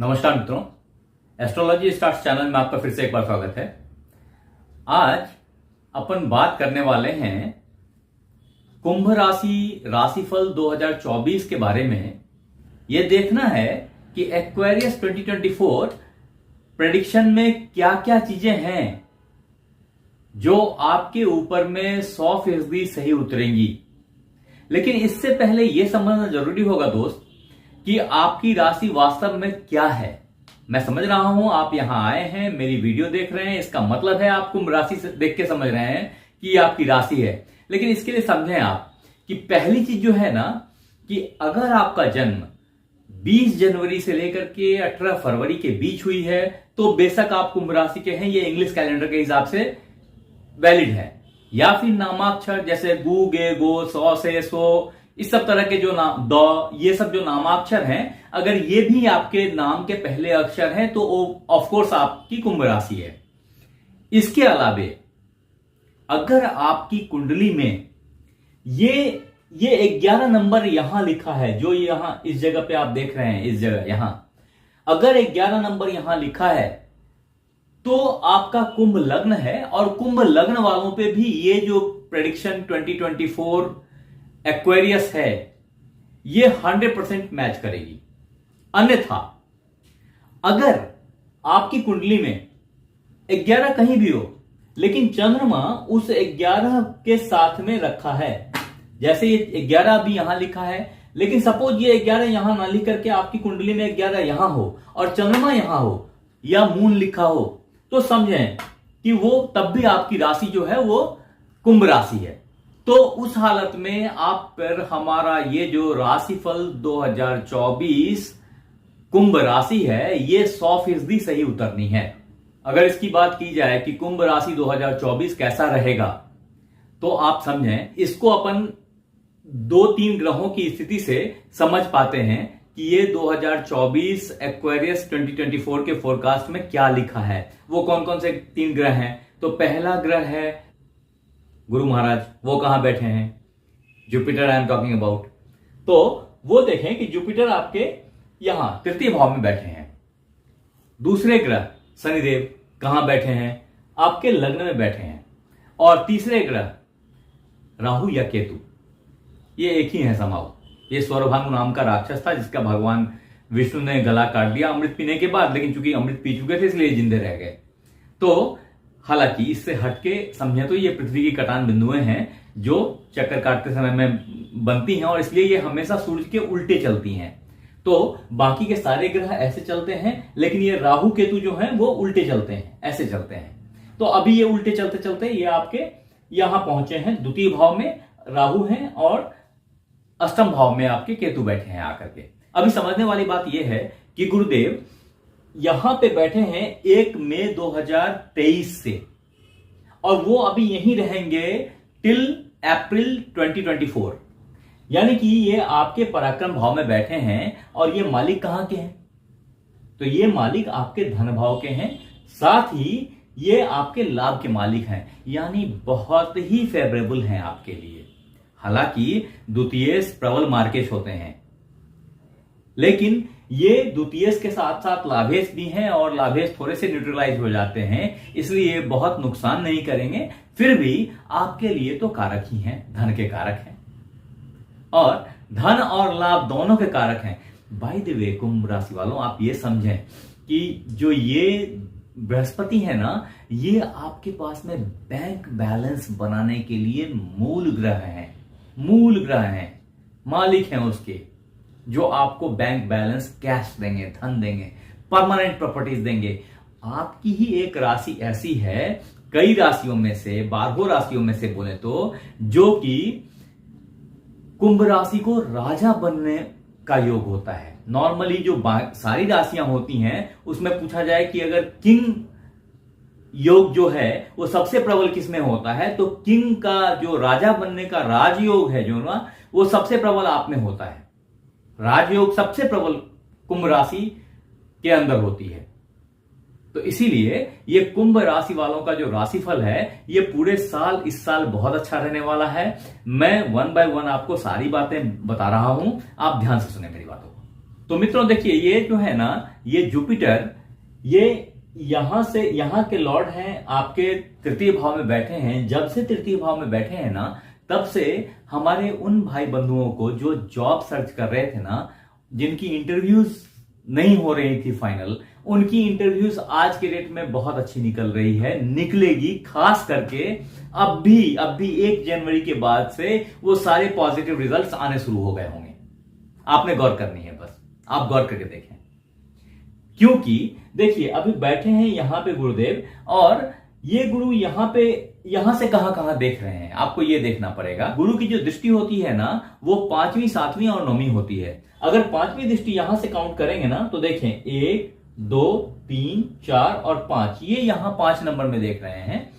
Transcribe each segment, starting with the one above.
नमस्कार मित्रों, astrology stars channel में आपका फिर से एक बार स्वागत है। आज अपन बात करने वाले हैं कुंभ राशि राशिफल 2024 के बारे में। यह देखना है कि एक्वेरियस 2024 प्रेडिक्शन में क्या क्या चीजें हैं जो आपके ऊपर में 100% सही उतरेंगी। लेकिन इससे पहले यह समझना जरूरी होगा दोस्त कि आपकी राशि वास्तव में क्या है। मैं समझ रहा हूं आप यहां आए हैं, मेरी वीडियो देख रहे हैं, इसका मतलब है आप कुंभ राशि से देख के समझ रहे हैं कि ये आपकी राशि है। लेकिन इसके लिए समझें आप कि पहली चीज जो है ना, कि अगर आपका जन्म 20 जनवरी से लेकर के 18 फरवरी के बीच हुई है तो बेशक आप कुंभ राशि के हैं, ये इंग्लिश कैलेंडर के हिसाब से वैलिड है। या फिर नामाक्षर जैसे गु गे गो सौ से सो, इस सब तरह के जो नाम द, ये सब जो नामाक्षर हैं, अगर ये भी आपके नाम के पहले अक्षर हैं तो ऑफ कोर्स आपकी कुंभ राशि है। इसके अलावे अगर आपकी कुंडली में ये 11 नंबर यहां लिखा है, जो यहां इस जगह पे आप देख रहे हैं, इस जगह यहां अगर 11 नंबर यहां लिखा है तो आपका कुंभ लग्न है। और कुंभ लग्न वालों पे भी ये जो प्रेडिक्शन 2024 एक्वेरियस है ये 100% मैच करेगी। अन्यथा अगर आपकी कुंडली में 11 कहीं भी हो लेकिन चंद्रमा उस 11 के साथ में रखा है, जैसे ये 11 अभी यहां लिखा है, लेकिन सपोज ये 11 यहां ना लिख करके आपकी कुंडली में 11 यहां हो और चंद्रमा यहां हो या मून लिखा हो, तो समझें कि वो तब भी आपकी राशि जो है वो कुंभ राशि है। तो उस हालत में आप पर हमारा ये जो राशिफल 2024 कुंभ राशि है ये 100% सही उतरनी है। अगर इसकी बात की जाए कि कुंभ राशि 2024 कैसा रहेगा, तो आप समझें इसको अपन 2-3 ग्रहों की स्थिति से समझ पाते हैं कि ये 2024 एक्वेरियस 2024 के फोरकास्ट में क्या लिखा है। वो कौन कौन से 3 ग्रह हैं? तो पहला ग्रह है गुरु महाराज, वो कहां बैठे हैं? Jupiter I am talking about. तो वो देखें कि जुपिटर आपके यहां तृतीय भाव में बैठे हैं। दूसरे ग्रह शनिदेव कहां बैठे हैं? आपके लग्न में बैठे हैं। और तीसरे ग्रह राहु या केतु, ये एक ही है समाओ। ये स्वरभानु नाम का राक्षस था जिसका भगवान विष्णु ने गला काट दिया अमृत पीने के बाद, लेकिन चूंकि अमृत पी चुके थे इसलिए जिंदे रह गए। तो हालांकि इससे हटके समझे तो ये पृथ्वी की कटान बिंदुएं हैं जो चक्कर काटते समय में बनती हैं और इसलिए ये हमेशा सूर्य के उल्टे चलती हैं। तो बाकी के सारे ग्रह ऐसे चलते हैं, लेकिन ये राहु केतु जो हैं वो उल्टे चलते हैं, ऐसे चलते हैं। तो अभी ये उल्टे चलते चलते ये आपके यहां पहुंचे हैं, द्वितीय भाव में राहु हैं और अष्टम भाव में आपके केतु बैठे हैं आकर के। अभी समझने वाली बात यह है कि गुरुदेव यहां पे बैठे हैं 1 मई 2023 से, और वो अभी यहीं रहेंगे टिल अप्रैल 2024। यानी कि ये आपके पराक्रम भाव में बैठे हैं। और ये मालिक कहां के हैं? तो ये मालिक आपके धन भाव के हैं, साथ ही ये आपके लाभ के मालिक हैं, यानी बहुत ही फेवरेबल हैं आपके लिए। हालांकि द्वितीय प्रबल मार्केश होते हैं, लेकिन ये द्वितीय के साथ साथ लाभेश भी हैं और लाभेश थोड़े से न्यूट्रलाइज हो जाते हैं, इसलिए बहुत नुकसान नहीं करेंगे। फिर भी आपके लिए तो कारक ही हैं, धन के कारक हैं और धन और लाभ दोनों के कारक हैं। बाय द वे कुंभ राशि वालों, आप ये समझें कि जो ये बृहस्पति है ना, ये आपके पास में बैंक बैलेंस बनाने के लिए मूल ग्रह हैं, मालिक हैं उसके, जो आपको बैंक बैलेंस, कैश देंगे, धन देंगे, परमानेंट प्रॉपर्टीज देंगे। आपकी ही एक राशि ऐसी है कई राशियों में से, 12 राशियों में से बोले तो, जो कि कुंभ राशि को राजा बनने का योग होता है। नॉर्मली जो सारी राशियां होती हैं उसमें पूछा जाए कि अगर किंग योग जो है वो सबसे प्रबल किसमें होता है, तो किंग का जो राजा बनने का राजयोग है जो ना, वो सबसे प्रबल आप में होता है। राजयोग सबसे प्रबल कुंभ राशि के अंदर होती है। तो इसीलिए ये कुंभ राशि वालों का जो राशिफल है ये पूरे साल, इस साल बहुत अच्छा रहने वाला है। मैं 1 by 1 आपको सारी बातें बता रहा हूं, आप ध्यान से सुने मेरी बातों को। तो मित्रों देखिए, ये जो है ना, ये जुपिटर, ये यहां के लॉर्ड हैं, आपके तृतीय भाव में बैठे हैं। जब से तृतीय भाव में बैठे हैं ना, तब से हमारे उन भाई बंधुओं को जो जॉब सर्च कर रहे थे ना, जिनकी इंटरव्यूज नहीं हो रही थी फाइनल, उनकी इंटरव्यूज आज के डेट में बहुत अच्छी निकल रही है, निकलेगी। खास करके अब भी 1 जनवरी के बाद से वो सारे पॉजिटिव रिजल्ट्स आने शुरू हो गए होंगे। आपने गौर करनी है, बस आप गौर करके देखें। क्योंकि देखिए, अभी बैठे हैं यहां पे गुरुदेव, और ये गुरु यहां से कहां देख रहे हैं, आपको ये देखना पड़ेगा। गुरु की जो दृष्टि होती है ना, वो 5वीं, 7वीं और 9वीं होती है। अगर 5वीं दृष्टि यहां से काउंट करेंगे ना, तो देखें 1, 2, 3, 4 और 5, ये यहां 5 नंबर में देख रहे हैं।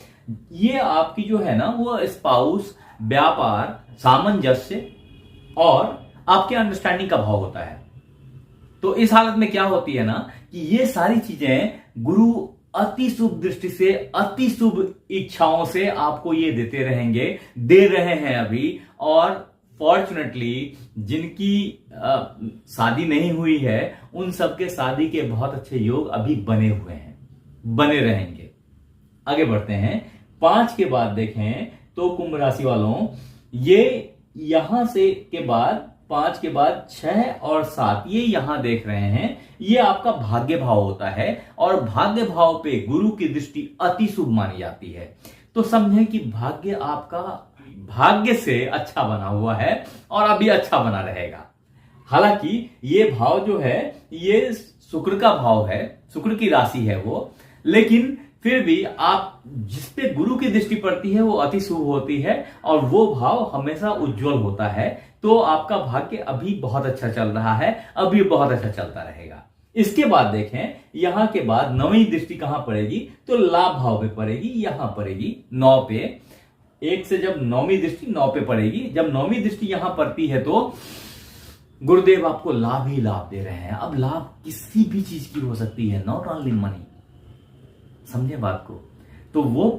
ये आपकी जो है ना, वो स्पाउस, व्यापार, सामंजस्य और आपके अंडरस्टैंडिंग का भाव होता है। तो इस हालत में क्या होती है ना, कि ये सारी चीजें गुरु अति शुभ दृष्टि से, अति शुभ इच्छाओं से आपको ये देते रहेंगे, दे रहे हैं अभी। और फॉर्चुनेटली जिनकी शादी नहीं हुई है, उन सबके शादी के बहुत अच्छे योग अभी बने हुए हैं, बने रहेंगे। आगे बढ़ते हैं। 5 के बाद देखें तो कुंभ राशि वालों, ये यहां से के बाद 5 के बाद 6 और 7 ये यहां देख रहे हैं। ये आपका भाग्य भाव होता है, और भाग्य भाव पे गुरु की दृष्टि अति शुभ मानी जाती है। तो समझें कि भाग्य आपका भाग्य से अच्छा बना हुआ है, और अभी अच्छा बना रहेगा। हालांकि ये भाव जो है, ये शुक्र का भाव है, शुक्र की राशि है वो, लेकिन फिर भी आप जिस पे गुरु की दृष्टि पड़ती है वो अति शुभ होती है, और वो भाव हमेशा उज्जवल होता है। तो आपका भाग्य अभी बहुत अच्छा चल रहा है, अभी बहुत अच्छा चलता रहेगा। इसके बाद देखें, यहां के बाद 9वीं दृष्टि कहां पड़ेगी, तो लाभ भाव पे पड़ेगी, यहां पड़ेगी 9 पे। 1 से जब 9वीं दृष्टि 9 पे पड़ेगी, जब 9वीं दृष्टि यहां पड़ती है, तो गुरुदेव आपको लाभ ही लाभ दे रहे हैं। अब लाभ किसी भी चीज की हो सकती है, नॉट ओनली मनी, समझे बात को। तो वो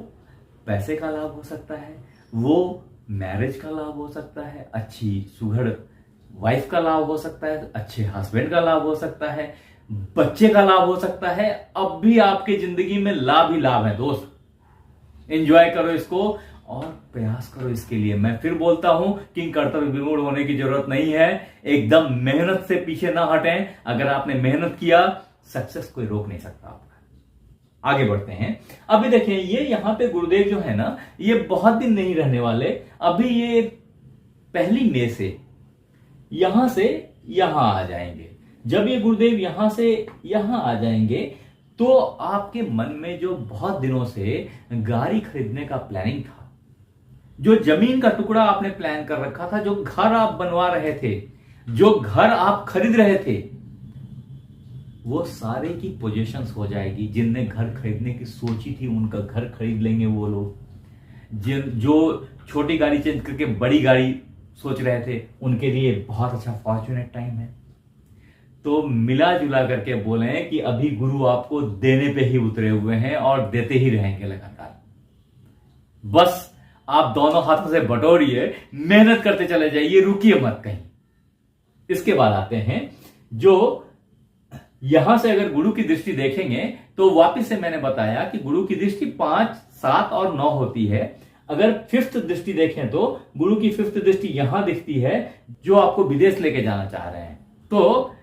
पैसे का लाभ हो सकता है, वो मैरिज का लाभ हो सकता है, अच्छी सुघड़ वाइफ का लाभ हो सकता है, अच्छे हस्बैंड का लाभ हो सकता है, बच्चे का लाभ हो सकता है। अब भी आपकी जिंदगी में लाभ ही लाभ है दोस्त। एंजॉय करो इसको और प्रयास करो इसके लिए। मैं फिर बोलता हूं कि कर्तव्य विमूढ़ होने की जरूरत नहीं है, एकदम मेहनत से पीछे ना हटें। अगर आपने मेहनत किया, सक्सेस कोई रोक नहीं सकता आपका। आगे बढ़ते हैं। अभी देखें, ये यहां पे गुरुदेव जो है ना, ये बहुत दिन नहीं रहने वाले। अभी ये 1 मई से यहां आ जाएंगे। जब ये गुरुदेव यहां से यहां आ जाएंगे, तो आपके मन में जो बहुत दिनों से गाड़ी खरीदने का प्लानिंग था, जो जमीन का टुकड़ा आपने प्लान कर रखा था, जो घर आप बनवा रहे थे, जो घर आप खरीद रहे थे, वो सारे की पोजीशंस हो जाएगी। जिनने घर खरीदने की सोची थी, उनका घर खरीद लेंगे वो लोग। जो छोटी गाड़ी चेंज करके बड़ी गाड़ी सोच रहे थे, उनके लिए बहुत अच्छा फॉर्चुनेट टाइम है। तो मिला जुला करके बोले कि अभी गुरु आपको देने पे ही उतरे हुए हैं, और देते ही रहेंगे लगातार। बस आप दोनों हाथों से बटोरिए, मेहनत करते चले जाइए, रुकिए मत कहीं। इसके बाद आते हैं, जो यहां से अगर गुरु की दृष्टि देखेंगे, तो वापस से मैंने बताया कि गुरु की दृष्टि 5, 7 और 9 होती है। अगर 5th दृष्टि देखें, तो गुरु की 5th दृष्टि यहां दिखती है, जो आपको विदेश लेके जाना चाह रहे हैं। तो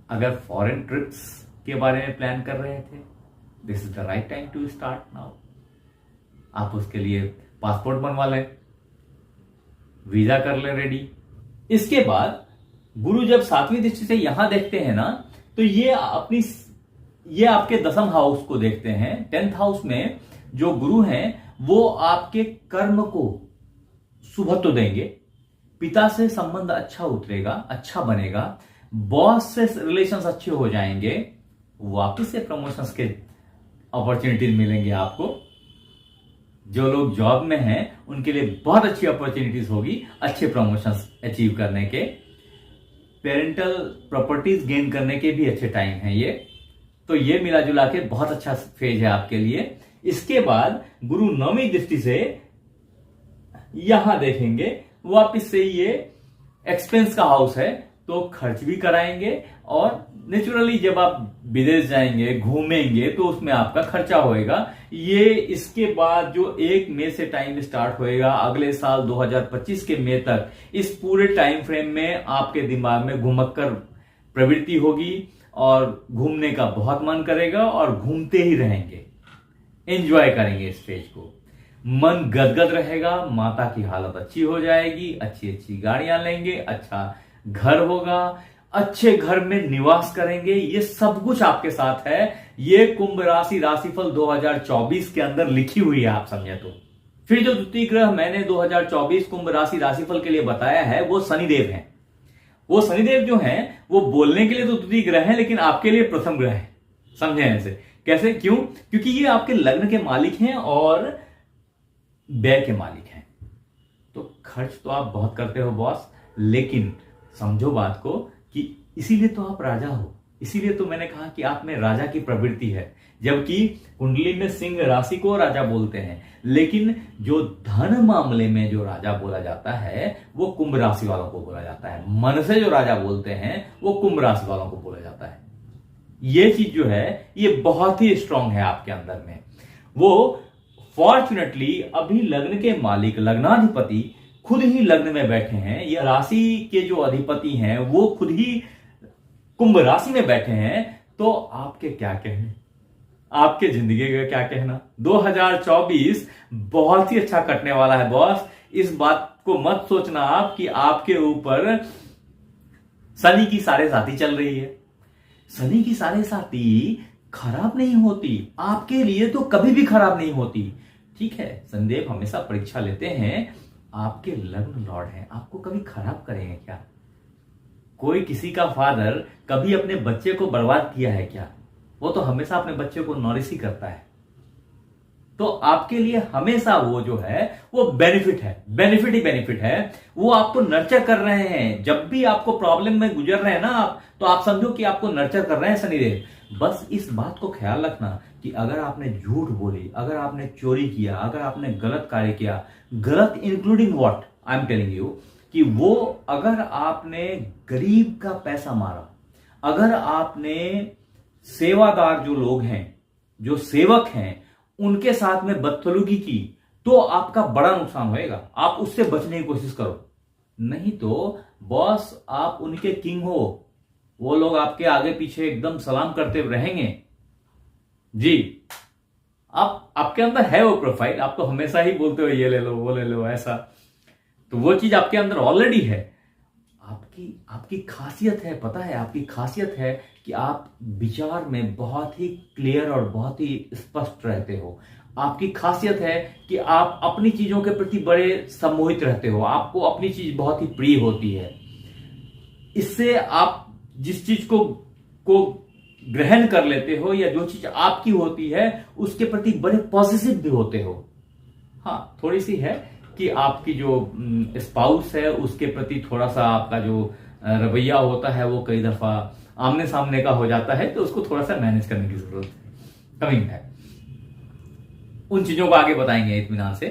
अगर फॉरेन ट्रिप्स के बारे में प्लान कर रहे थे, this is the right time to start now. आप उसके लिए पासपोर्ट बनवा लें, वीजा कर लें रेडी। इसके बाद गुरु जब 7वीं दृष्टि से यहां देखते हैं ना, तो ये आपके 10th हाउस को देखते हैं। 10th हाउस में जो गुरु हैं, वो आपके कर्म को शुभत्व देंगे। पिता से संबंध अच्छा उतरेगा, अच्छा बनेगा, बॉस से रिलेशंस अच्छे हो जाएंगे, वापस से प्रमोशंस के अपॉर्चुनिटीज मिलेंगे आपको। जो लोग जॉब में हैं, उनके लिए बहुत अच्छी अपॉर्चुनिटीज होगी, अच्छे प्रमोशंस अचीव करने के। पेरेंटल प्रॉपर्टीज गेन करने के भी अच्छे टाइम है ये। तो ये मिला जुला के बहुत अच्छा फेज है आपके लिए। इसके बाद गुरु 9वीं दृष्टि से यहां देखेंगे, वापिस से ये एक्सपेंस का हाउस है, तो खर्च भी कराएंगे और नेचुरली जब आप विदेश जाएंगे, घूमेंगे, तो उसमें आपका खर्चा होएगा। ये इसके बाद जो 1 मई से टाइम स्टार्ट होएगा, अगले साल 2025 के मई तक, इस पूरे टाइम फ्रेम में आपके दिमाग में घुमक्कर प्रवृत्ति होगी और घूमने का बहुत मन करेगा और घूमते ही रहेंगे, एंजॉय करेंगे इस फेज को। मन गदगद रहेगा, माता की हालत अच्छी हो जाएगी, अच्छी अच्छी गाड़ियां लेंगे, अच्छा घर होगा, अच्छे घर में निवास करेंगे। ये सब कुछ आपके साथ है। ये कुंभ राशि राशिफल 2024 के अंदर लिखी हुई है, आप समझे तो। फिर जो द्वितीय ग्रह मैंने 2024 कुंभ राशि राशिफल के लिए बताया है वो शनिदेव है। वो शनिदेव जो है वो बोलने के लिए तो द्वितीय ग्रह है, लेकिन आपके लिए प्रथम ग्रह है। समझे ऐसे कैसे? क्यों? क्योंकि ये आपके लग्न के मालिक हैं और व्यय के मालिक हैं। तो खर्च तो आप बहुत करते हो बॉस, लेकिन समझो बात को कि इसीलिए तो आप राजा हो। इसीलिए तो मैंने कहा कि आप में राजा की प्रवृत्ति है, जबकि कुंडली में सिंह राशि को राजा बोलते हैं, लेकिन जो धन मामले में जो राजा बोला जाता है वो कुंभ राशि वालों को बोला जाता है। मन से जो राजा बोलते हैं वो कुंभ राशि वालों को बोला जाता है। ये चीज जो है ये बहुत ही स्ट्रांग है आपके अंदर में। वो फॉर्चुनेटली अभी लग्न के मालिक, लग्नाधिपति खुद ही लग्न में बैठे हैं। ये राशि के जो अधिपति हैं वो खुद ही कुंभ राशि में बैठे हैं। तो आपके क्या कहने, आपके जिंदगी का क्या कहना? 2024 बहुत ही अच्छा कटने वाला है बॉस। इस बात को मत सोचना आप कि आपके ऊपर शनि की साढ़े साती चल रही है। शनि की साढ़े साती खराब नहीं होती, आपके लिए तो कभी भी खराब नहीं होती। ठीक है, शनिदेव हमेशा परीक्षा लेते हैं। आपके लग्न लॉर्ड हैं, आपको कभी खराब करेंगे क्या? कोई किसी का फादर कभी अपने बच्चे को बर्बाद किया है क्या? वो तो हमेशा अपने बच्चे को नॉरिश ही करता है। तो आपके लिए हमेशा वो जो है वो बेनिफिट है, बेनिफिट ही बेनिफिट है। वो आपको नर्चर कर रहे हैं। जब भी आपको प्रॉब्लम में गुजर रहे हैं ना आप, तो आप समझो कि आपको नर्चर कर रहे हैं शनिदेव। बस इस बात को ख्याल रखना कि अगर आपने झूठ बोली, अगर आपने चोरी किया, अगर आपने गलत कार्य किया, गलत including what I am telling you, कि वो अगर आपने गरीब का पैसा मारा, अगर आपने सेवादार जो लोग हैं, जो सेवक हैं, उनके साथ में बदसलूकी की, तो आपका बड़ा नुकसान होएगा। आप उससे बचने की कोशिश करो, नहीं तो बॉस आप उनके किंग हो। वो लोग आपके आगे पीछे एकदम सलाम करते रहेंगे जी। आपके अंदर है वो प्रोफाइल, आप तो हमेशा ही बोलते हो ये ले लो, वो ले लो, ऐसा। तो वो चीज आपके अंदर ऑलरेडी है। आपकी खासियत है, पता है आपकी खासियत है कि आप विचार में बहुत ही क्लियर और बहुत ही स्पष्ट रहते हो। आपकी खासियत है कि आप अपनी चीजों के प्रति बड़े सम्मोहित रहते हो। आपको अपनी चीज बहुत ही प्रिय होती है। इससे आप जिस चीज को ग्रहण कर लेते हो या जो चीज आपकी होती है उसके प्रति बड़े पॉजिटिव भी होते हो। हाँ, थोड़ी सी है कि आपकी जो स्पाउस है उसके प्रति थोड़ा सा आपका जो रवैया होता है वो कई दफा आमने सामने का हो जाता है, तो उसको थोड़ा सा मैनेज करने की जरूरत है, कमिंग है। उन चीजों को आगे बताएंगे इत्मीनान से।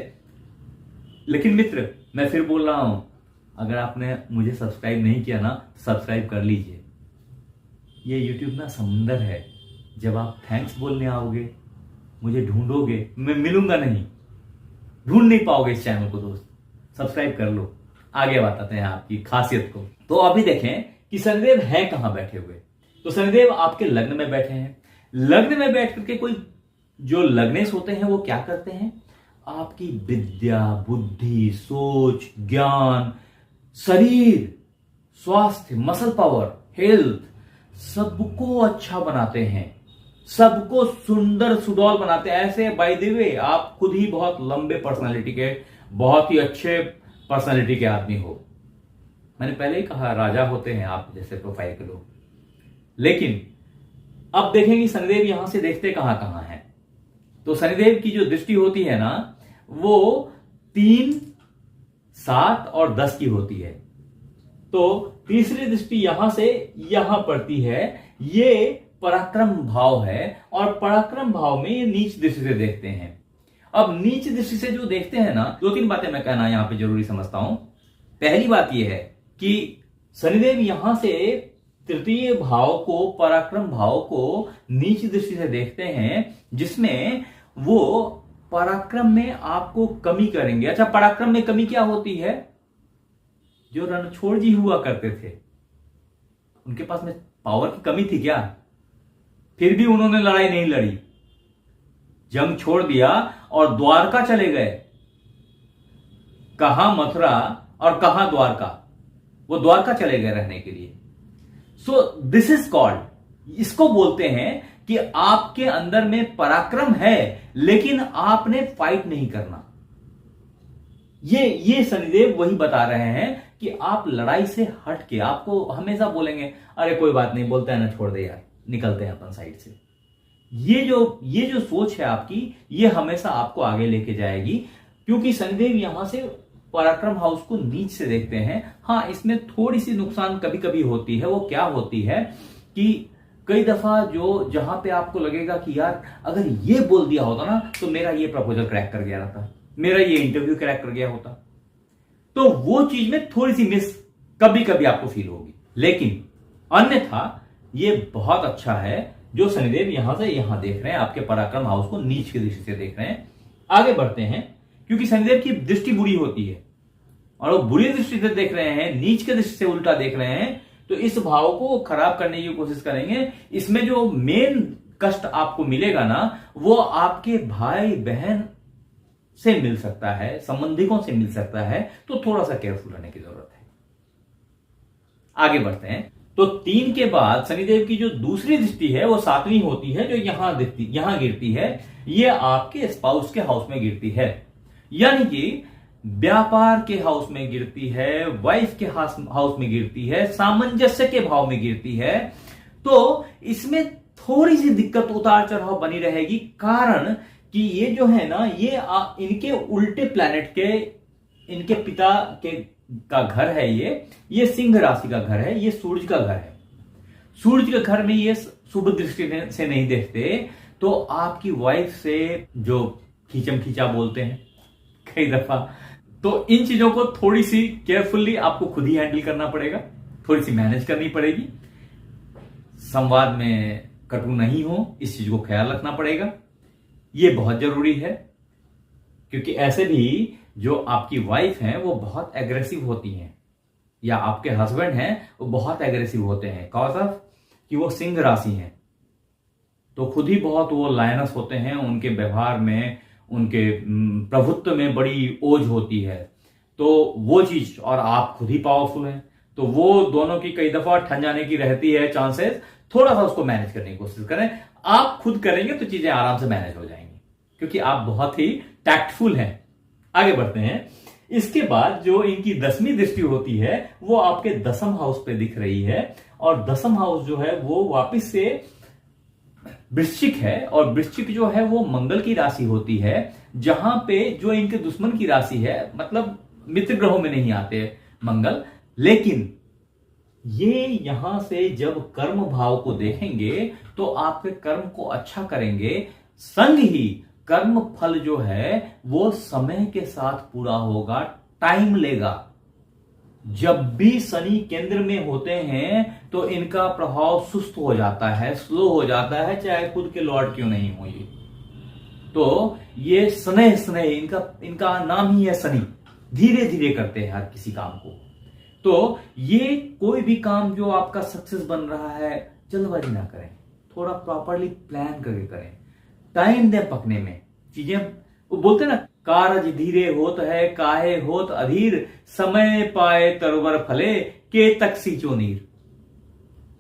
लेकिन मित्र, मैं फिर बोल रहा हूं, अगर आपने मुझे सब्सक्राइब नहीं किया ना, सब्सक्राइब कर लीजिए। ये YouTube ना समुंदर है। जब आप थैंक्स बोलने आओगे, मुझे ढूंढोगे, मैं मिलूंगा नहीं, ढूंढ नहीं पाओगे इस चैनल को दोस्त। सब्सक्राइब कर लो। आगे बताते हैं आपकी खासियत को। तो अभी देखें कि शनिदेव है कहां बैठे हुए। तो शनिदेव आपके लग्न में बैठे हैं। लग्न में बैठ करके कोई जो लग्नेश होते हैं वो क्या करते हैं? आपकी विद्या, बुद्धि, सोच, ज्ञान, शरीर, स्वास्थ्य, मसल पावर, हेल्थ, सबको अच्छा बनाते हैं, सबको सुंदर सुडौल बनाते हैं। ऐसे बाय द वे आप खुद ही बहुत लंबे पर्सनालिटी के, बहुत ही अच्छे पर्सनालिटी के आदमी हो। मैंने पहले ही कहा राजा होते हैं आप जैसे प्रोफाइल के लोग। लेकिन अब देखेंगे शनिदेव यहां से देखते कहां है। तो शनिदेव की जो दृष्टि होती है ना, वो 3, 7 और 10 की होती है। तो तीसरी दृष्टि यहां से यहां पड़ती है। ये पराक्रम भाव है और पराक्रम भाव में ये नीच दृष्टि से देखते हैं। अब नीच दृष्टि से जो देखते हैं ना, 2-3 बातें मैं कहना यहां पे जरूरी समझता हूं। पहली बात यह है कि शनिदेव यहां से तृतीय भाव को, पराक्रम भाव को नीच दृष्टि से देखते हैं, जिसमें वो पराक्रम में आपको कमी करेंगे। अच्छा, पराक्रम में कमी क्या होती है? जो रणछोड़ जी हुआ करते थे, उनके पास में पावर की कमी थी क्या? फिर भी उन्होंने लड़ाई नहीं लड़ी, जंग छोड़ दिया और द्वारका चले गए। कहां मथुरा और कहां द्वारका, वो द्वारका चले गए रहने के लिए। सो दिस इज कॉल्ड, इसको बोलते हैं कि आपके अंदर में पराक्रम है, लेकिन आपने फाइट नहीं करना। ये शनिदेव वही बता रहे हैं कि आप लड़ाई से हट के, आपको हमेशा बोलेंगे अरे कोई बात नहीं, बोलता है ना, छोड़ दे यार, निकलते हैं अपन साइड से। ये जो सोच है आपकी, ये हमेशा आपको आगे लेके जाएगी, क्योंकि शनिदेव यहां से पराक्रम हाउस को नीच से देखते हैं। हाँ, इसमें थोड़ी सी नुकसान कभी कभी होती है। वो क्या होती है कि कई दफा जहां पे आपको लगेगा कि यार अगर ये बोल दिया होता ना तो मेरा ये प्रपोजल क्रैक कर गया रहता, मेरा ये इंटरव्यू क्रैक कर गया होता, तो वो चीज में थोड़ी सी मिस कभी कभी आपको फील होगी। लेकिन अन्यथा ये बहुत अच्छा है जो शनिदेव यहां से यहां देख रहे हैं, आपके पराक्रम हाउस को नीच की दृष्टि से देख रहे हैं। आगे बढ़ते हैं, क्योंकि शनिदेव की दृष्टि बुरी होती है और वो बुरी दृष्टि से देख रहे हैं, नीच के दृष्टि से उल्टा देख रहे हैं, तो इस भाव को खराब करने की कोशिश करेंगे। इसमें जो मेन कष्ट आपको मिलेगा ना, वो आपके भाई बहन से मिल सकता है, संबंधिकों से मिल सकता है, तो थोड़ा सा केयरफुल रहने की जरूरत है। आगे बढ़ते हैं, तो 3 के बाद शनिदेव की जो दूसरी दृष्टि है वो 7वीं होती है, जो यहां गिरती है। ये आपके स्पाउस के हाउस में गिरती है, यानी कि व्यापार के हाउस में गिरती है, वाइफ के हाउस में गिरती है, सामंजस्य के भाव में गिरती है। तो इसमें थोड़ी सी दिक्कत, उतार चढ़ाव बनी रहेगी, कारण कि ये जो है ना, ये इनके उल्टे प्लैनेट के, इनके पिता का घर है, ये सिंह राशि का घर है, ये सूरज का घर है। सूरज के घर में ये शुभ दृष्टि से नहीं देखते, तो आपकी वाइफ से जो खींचम खींचा बोलते हैं कई दफा, तो इन चीजों को थोड़ी सी केयरफुली आपको खुद ही हैंडल करना पड़ेगा, थोड़ी सी मैनेज करनी पड़ेगी। संवाद में कटु नहीं हो, इस चीज को ख्याल रखना पड़ेगा, ये बहुत जरूरी है। क्योंकि ऐसे भी जो आपकी वाइफ हैं वो बहुत एग्रेसिव होती हैं, या आपके हस्बैंड हैं वो बहुत एग्रेसिव होते हैं, कॉज ऑफ कि वो सिंह राशि हैं, तो खुद ही बहुत वो लायनस होते हैं, उनके व्यवहार में, उनके प्रभुत्व में बड़ी ओज होती है। तो वो चीज, और आप खुद ही पावरफुल हैं, तो वो दोनों की कई दफा ठन जाने की रहती है चांसेस। थोड़ा सा उसको मैनेज करने की कोशिश करें, आप खुद करेंगे तो चीजें आराम से मैनेज हो जाएंगी, क्योंकि आप बहुत ही टैक्टफुल हैं। आगे बढ़ते हैं, इसके बाद जो इनकी 10वीं दृष्टि होती है वो आपके 10म हाउस पे दिख रही है, और 10म हाउस जो है वो वापिस से वृश्चिक है, और वृश्चिक जो है वो मंगल की राशि होती है, जहां पे जो इनके दुश्मन की राशि है, मतलब मित्र ग्रहों में नहीं आते मंगल, लेकिन ये यहां से जब कर्म भाव को देखेंगे तो आपके कर्म को अच्छा करेंगे, संग ही कर्म फल जो है वो समय के साथ पूरा होगा, टाइम लेगा। जब भी शनि केंद्र में होते हैं तो इनका प्रभाव सुस्त हो जाता है, स्लो हो जाता है, चाहे खुद के लॉर्ड क्यों नहीं हो ये। तो ये स्नेह इनका नाम ही है शनि, धीरे धीरे करते हैं हर किसी काम को। तो ये कोई भी काम जो आपका सक्सेस बन रहा है, जल्दबाजी ना करें, थोड़ा प्रॉपरली प्लान करके करें, टाइम दें पकने में चीजें। वो बोलते हैं ना, कारज धीरे होत है काहे होत अधीर, समय पाए तरवर फले के तक सींचो नीर।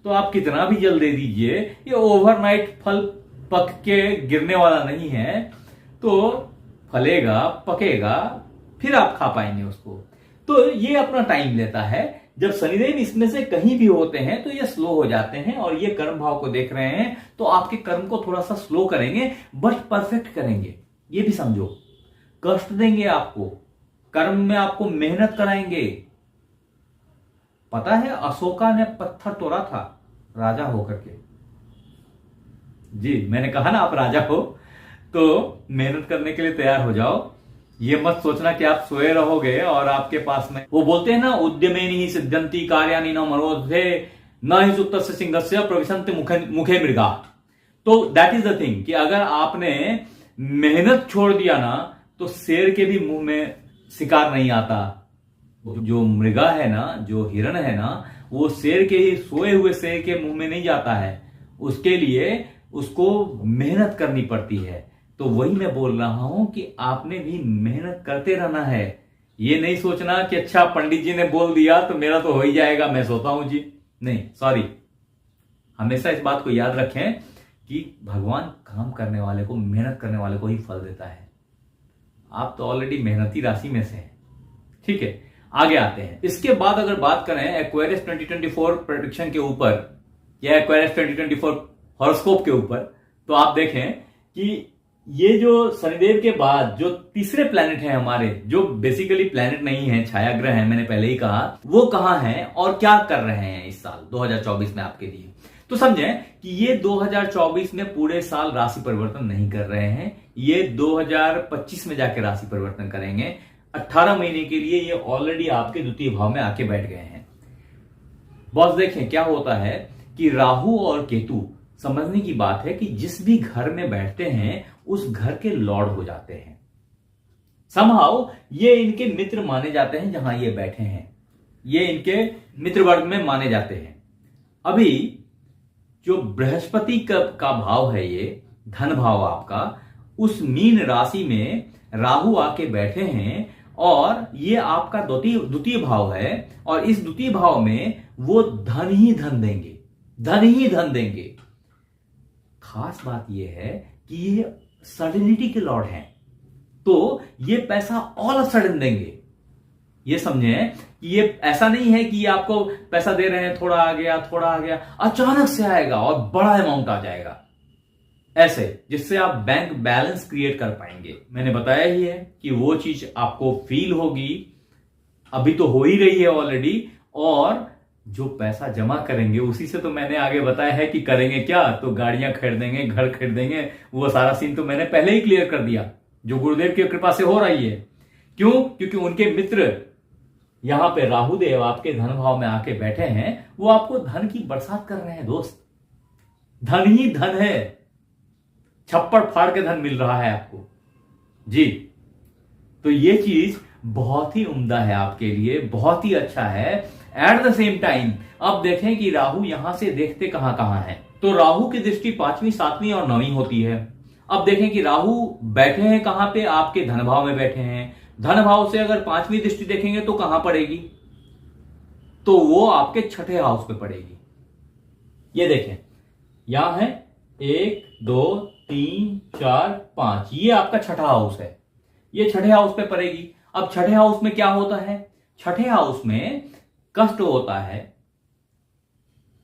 तो आप कितना भी जल दे दीजिए, ये ओवरनाइट फल पक के गिरने वाला नहीं है, तो फलेगा, पकेगा, फिर आप खा पाएंगे उसको। तो ये अपना टाइम लेता है। जब शनिदेव इसमें से कहीं भी होते हैं तो ये स्लो हो जाते हैं, और ये कर्म भाव को देख रहे हैं, तो आपके कर्म को थोड़ा सा स्लो करेंगे, बट परफेक्ट करेंगे। ये भी समझो, कष्ट देंगे आपको, कर्म में आपको मेहनत कराएंगे। पता है अशोका ने पत्थर तोड़ा था राजा होकर के। जी, मैंने कहा ना आप राजा हो तो मेहनत करने के लिए तैयार हो जाओ। ये मत सोचना कि आप सोए रहोगे और आपके पास में, वो बोलते हैं ना, उद्यमेनि सिद्ध्यन्ति कार्याणि न मनोरथे, न ही सुप्तस्य सिंहस्य प्रविशन्ति मुखे मृगा। तो दैट इज द थिंग कि अगर आपने मेहनत छोड़ दिया ना तो शेर के भी मुंह में शिकार नहीं आता। जो मृगा है ना, जो हिरण है ना, वो शेर के ही, सोए हुए शेर के मुंह में नहीं जाता है, उसके लिए उसको मेहनत करनी पड़ती है। तो वही मैं बोल रहा हूं कि आपने भी मेहनत करते रहना है। ये नहीं सोचना कि अच्छा पंडित जी ने बोल दिया तो मेरा तो हो ही जाएगा, मैं सोता हूं जी। नहीं, सॉरी। हमेशा इस बात को याद रखें कि भगवान काम करने वाले को, मेहनत करने वाले को ही फल देता है। आप तो ऑलरेडी मेहनती राशि में से हैं। ठीक है, आगे आते हैं। इसके बाद अगर बात करें एक्वेरियस 2024 प्रेडिक्शन के ऊपर या एक्वेरियस 2024 हॉरोस्कोप के ऊपर, तो आप देखें कि ये जो शनिदेव के बाद जो तीसरे प्लैनेट हैं हमारे, जो बेसिकली प्लैनेट नहीं है, छायाग्रह है, मैंने पहले ही कहा, वो कहां हैं और क्या कर रहे हैं इस साल 2024 में आपके लिए। तो समझें कि ये 2024 में पूरे साल राशि परिवर्तन नहीं कर रहे हैं, ये 2025 में जाके राशि परिवर्तन करेंगे। 18 महीने के लिए ये ऑलरेडी आपके द्वितीय भाव में आके बैठ गए हैं। बॉस देखें क्या होता है कि राहु और केतु, समझने की बात है कि जिस भी घर में बैठते हैं उस घर के लॉर्ड हो जाते हैं। समहाउ ये इनके मित्र माने जाते हैं, जहां ये बैठे हैं ये इनके मित्र वर्ग में माने जाते हैं। अभी जो बृहस्पति का भाव है, ये धन भाव आपका, उस मीन राशि में राहु आके बैठे हैं और ये आपका द्वितीय भाव है, और इस द्वितीय भाव में वो धन ही धन देंगे, धन ही धन देंगे। खास बात यह है कि ये सडनिटी के लॉर्ड हैं, तो ये पैसा ऑल ऑफ सडन देंगे। ये समझें कि ये ऐसा नहीं है कि ये आपको पैसा दे रहे हैं, थोड़ा आ गया थोड़ा आ गया, अचानक से आएगा और बड़ा अमाउंट आ जाएगा, ऐसे जिससे आप बैंक बैलेंस क्रिएट कर पाएंगे। मैंने बताया ही है कि वो चीज आपको फील होगी, अभी तो हो ही रही है ऑलरेडी, और जो पैसा जमा करेंगे उसी से तो मैंने आगे बताया है कि करेंगे क्या, तो गाड़ियां खरीदेंगे, घर खरीदेंगे। वो सारा सीन तो मैंने पहले ही क्लियर कर दिया, जो गुरुदेव की कृपा से हो रही है। क्यों? क्योंकि उनके मित्र यहां पे राहुदेव आपके धन भाव में आके बैठे हैं, वो आपको धन की बरसात कर रहे हैं दोस्त। धन ही धन है, छप्पड़ फाड़ के धन मिल रहा है आपको जी। तो ये चीज बहुत ही उम्दा है आपके लिए, बहुत ही अच्छा है। एट द सेम टाइम अब देखें कि राहु यहां से देखते कहां कहां है, तो राहु की दृष्टि 5वीं 7वीं और 9वीं होती है। अब देखें कि राहु बैठे हैं कहां पे, आपके धन भाव में बैठे हैं। धन भाव से अगर 5वीं दृष्टि देखेंगे तो कहां पड़ेगी, तो वो आपके छठे हाउस पे पड़ेगी। ये देखें यहां है 1 2 3 4 5, ये आपका छठा हाउस है, ये छठे हाउस पे पड़ेगी। अब छठे हाउस में क्या होता है, छठे हाउस में कष्ट होता है,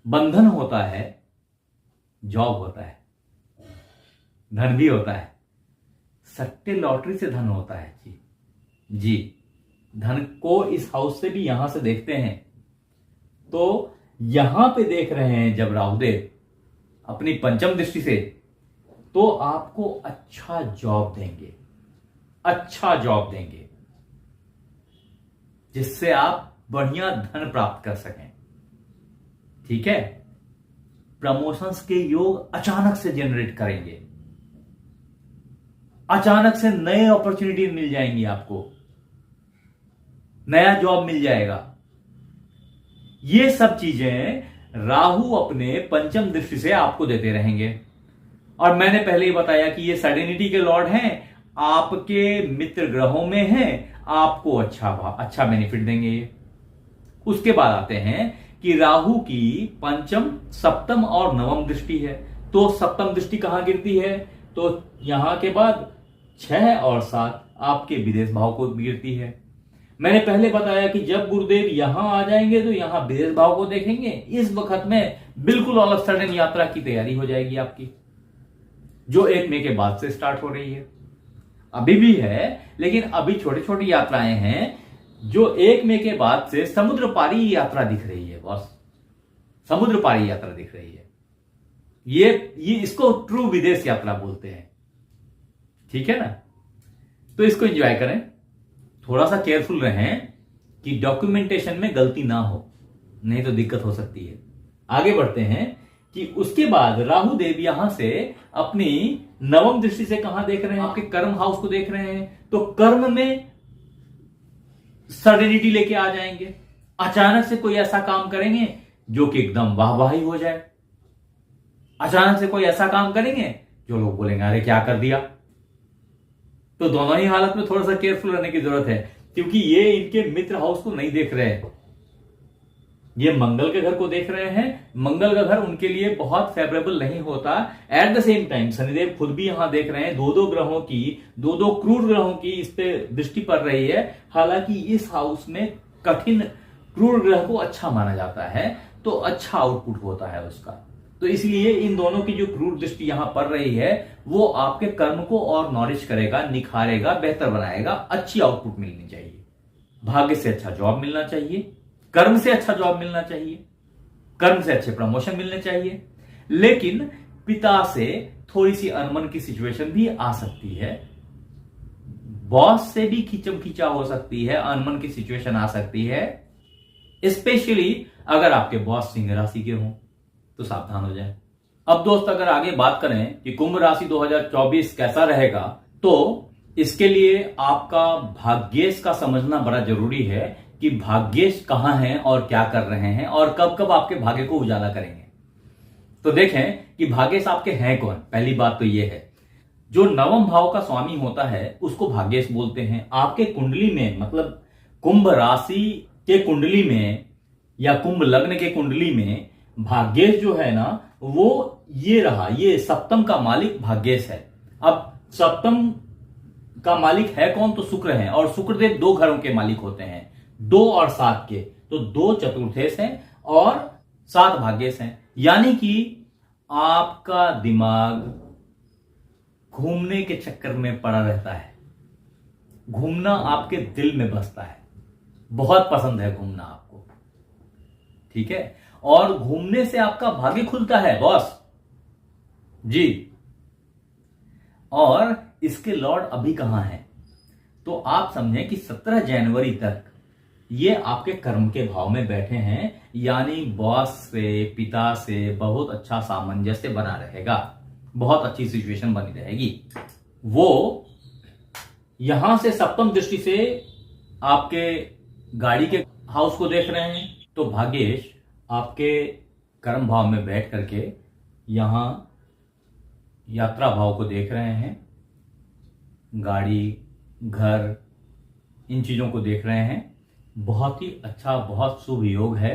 बंधन होता है, जॉब होता है, धन भी होता है, सट्टे लॉटरी से धन होता है जी जी। धन को इस हाउस से भी यहां से देखते हैं, तो यहां पे देख रहे हैं जब राहुदेव अपनी पंचम दृष्टि से, तो आपको अच्छा जॉब देंगे, अच्छा जॉब देंगे, जिससे आप बढ़िया धन प्राप्त कर सकें। ठीक है, प्रमोशंस के योग अचानक से जनरेट करेंगे, अचानक से नए अपॉर्चुनिटी मिल जाएंगी आपको, नया जॉब मिल जाएगा। ये सब चीजें राहु अपने पंचम दृष्टि से आपको देते रहेंगे। और मैंने पहले ही बताया कि ये सडेनिटी के लॉर्ड हैं, आपके मित्र ग्रहों में हैं, आपको अच्छा बेनिफिट देंगे ये। उसके बाद आते हैं कि राहु की पंचम, सप्तम और नवम दृष्टि है, तो सप्तम दृष्टि कहां गिरती है, तो यहां के बाद 6 और 7 आपके विदेश भाव को गिरती है। मैंने पहले बताया कि जब गुरुदेव यहां आ जाएंगे तो यहां विदेश भाव को देखेंगे, इस वक्त में बिल्कुल ऑल ऑफ सडन यात्रा की तैयारी हो जाएगी आपकी, जो 1 मई के बाद से स्टार्ट हो रही है। अभी भी है, लेकिन अभी छोटी छोटी यात्राएं हैं, जो 1 मई के बाद से समुद्र पारी यात्रा दिख रही है बॉस, समुद्र पारी यात्रा दिख रही है। ये इसको ट्रू विदेश यात्रा बोलते हैं। ठीक है ना, तो इसको एंजॉय करें, थोड़ा सा केयरफुल रहें कि डॉक्यूमेंटेशन में गलती ना हो, नहीं तो दिक्कत हो सकती है। आगे बढ़ते हैं कि उसके बाद राहु देव यहां से अपनी नवम दृष्टि से कहां देख रहे हैं, आपके कर्म हाउस को देख रहे हैं। तो कर्म में सडनिटी लेके आ जाएंगे, अचानक से कोई ऐसा काम करेंगे जो कि एकदम वाहवाही हो जाए, अचानक से कोई ऐसा काम करेंगे जो लोग बोलेंगे अरे क्या कर दिया। तो दोनों ही हालत में थोड़ा सा केयरफुल रहने की जरूरत है, क्योंकि ये इनके मित्र हाउस को नहीं देख रहे हैं, ये मंगल के घर को देख रहे हैं। मंगल का घर उनके लिए बहुत फेवरेबल नहीं होता। At the same time Shanidev खुद भी यहां देख रहे हैं, दो ग्रहों की, दो क्रूर ग्रहों की इस पे दृष्टि पड़ रही है। हालांकि इस हाउस में कठिन क्रूर ग्रह को अच्छा माना जाता है, तो अच्छा आउटपुट होता है उसका। तो इसलिए इन दोनों की जो क्रूर दृष्टि यहां पड़ रही है वो आपके कर्म को और नॉरिश करेगा, निखारेगा, बेहतर बनाएगा, अच्छी आउटपुट मिलनी चाहिए। भाग्य से अच्छा जॉब मिलना चाहिए, कर्म से अच्छा जॉब मिलना चाहिए, कर्म से अच्छे प्रमोशन मिलने चाहिए। लेकिन पिता से थोड़ी सी अनमन की सिचुएशन भी आ सकती है, बॉस से भी खींचम खींचा हो सकती है, अनमन की सिचुएशन आ सकती है। स्पेशली अगर आपके बॉस सिंह राशि के हों तो सावधान हो जाए। अब दोस्त अगर आगे बात करें कि कुंभ राशि 2024 कैसा रहेगा, तो इसके लिए आपका भाग्येश का समझना बड़ा जरूरी है कि भाग्येश कहां हैं और क्या कर रहे हैं और कब कब आपके भाग्य को उजाला करेंगे। तो देखें कि भाग्येश आपके हैं कौन। पहली बात तो यह है, जो नवम भाव का स्वामी होता है उसको भाग्येश बोलते हैं। आपके कुंडली में, मतलब कुंभ राशि के कुंडली में या कुंभ लग्न के कुंडली में भाग्येश जो है ना, वो ये रहा, ये सप्तम का मालिक भाग्येश है। अब सप्तम का मालिक है कौन, तो शुक्र है, और शुक्रदेव 2 घरों के मालिक होते हैं, 2 और 7 के। तो 2 चतुर्थेश हैं और 7 भाग्येश हैं। यानी कि आपका दिमाग घूमने के चक्कर में पड़ा रहता है, घूमना आपके दिल में बसता है, बहुत पसंद है घूमना आपको, ठीक है। और घूमने से आपका भाग्य खुलता है बॉस जी। और इसके लॉर्ड अभी कहां हैं, तो आप समझें कि 17 जनवरी तक ये आपके कर्म के भाव में बैठे हैं। यानी बॉस से, पिता से बहुत अच्छा सामंजस्य बना रहेगा, बहुत अच्छी सिचुएशन बनी रहेगी। वो यहां से सप्तम दृष्टि से आपके गाड़ी के हाउस को देख रहे हैं, तो भाग्येश आपके कर्म भाव में बैठ करके यहां यात्रा भाव को देख रहे हैं, गाड़ी, घर, इन चीजों को देख रहे हैं। बहुत ही अच्छा, बहुत शुभ योग है।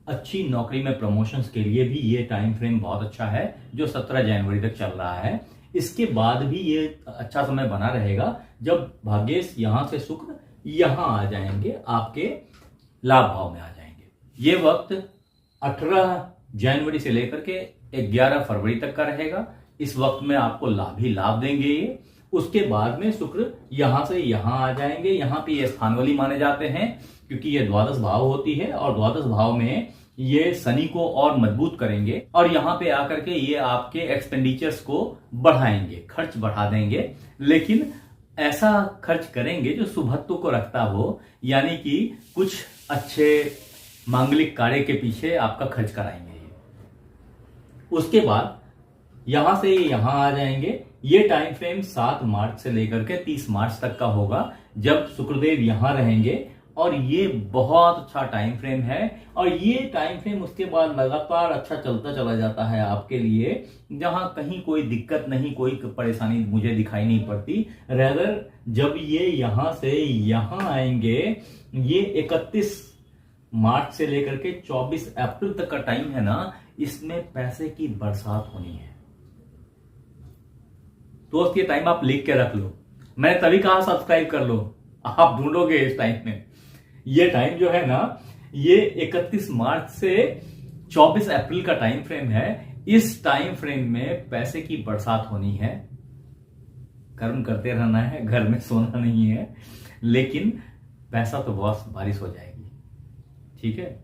अच्छी नौकरी में प्रमोशंस के लिए भी ये टाइम फ्रेम बहुत अच्छा है, जो 17 जनवरी तक चल रहा है। इसके बाद भी ये अच्छा समय बना रहेगा जब भाग्येश यहां से शुक्र यहां आ जाएंगे, आपके लाभ भाव में आ जाएंगे। ये वक्त 18 जनवरी से लेकर के 11 फरवरी तक का रहेगा। इस वक्त में आपको लाभ ही लाभ देंगे ये। उसके बाद में शुक्र यहां से यहां आ जाएंगे। यहां पे ये स्थानवली माने जाते हैं क्योंकि ये द्वादश भाव होती है, और द्वादश भाव में ये शनि को और मजबूत करेंगे, और यहां पे आकर के ये आपके एक्सपेंडिचर्स को बढ़ाएंगे, खर्च बढ़ा देंगे। लेकिन ऐसा खर्च करेंगे जो शुभत्व को रखता हो, यानी कि कुछ अच्छे मांगलिक कार्य के पीछे आपका खर्च कराएंगे। उसके बाद यहां से यहां आ जाएंगे। ये टाइम फ्रेम 7 मार्च से लेकर के 30 मार्च तक का होगा, जब शुक्रदेव यहां रहेंगे, और ये बहुत अच्छा टाइम फ्रेम है। और ये टाइम फ्रेम उसके बाद लगातार अच्छा चलता चला जाता है आपके लिए, जहां कहीं कोई दिक्कत नहीं, कोई परेशानी मुझे दिखाई नहीं पड़ती। रेदर जब ये यहां से यहां आएंगे, ये 31 मार्च से लेकर के 24 अप्रैल तक का टाइम है ना, इसमें पैसे की बरसात होनी है दोस्त। ये टाइम आप लिख के रख लो, मैंने तभी कहा सब्सक्राइब कर लो, आप ढूंढोगे इस टाइम में। ये टाइम जो है ना, ये 31 मार्च से 24 अप्रैल का टाइम फ्रेम है। इस टाइम फ्रेम में पैसे की बरसात होनी है। कर्म करते रहना है, घर में सोना नहीं है, लेकिन पैसा तो बहुत बारिश हो जाएगी, ठीक है।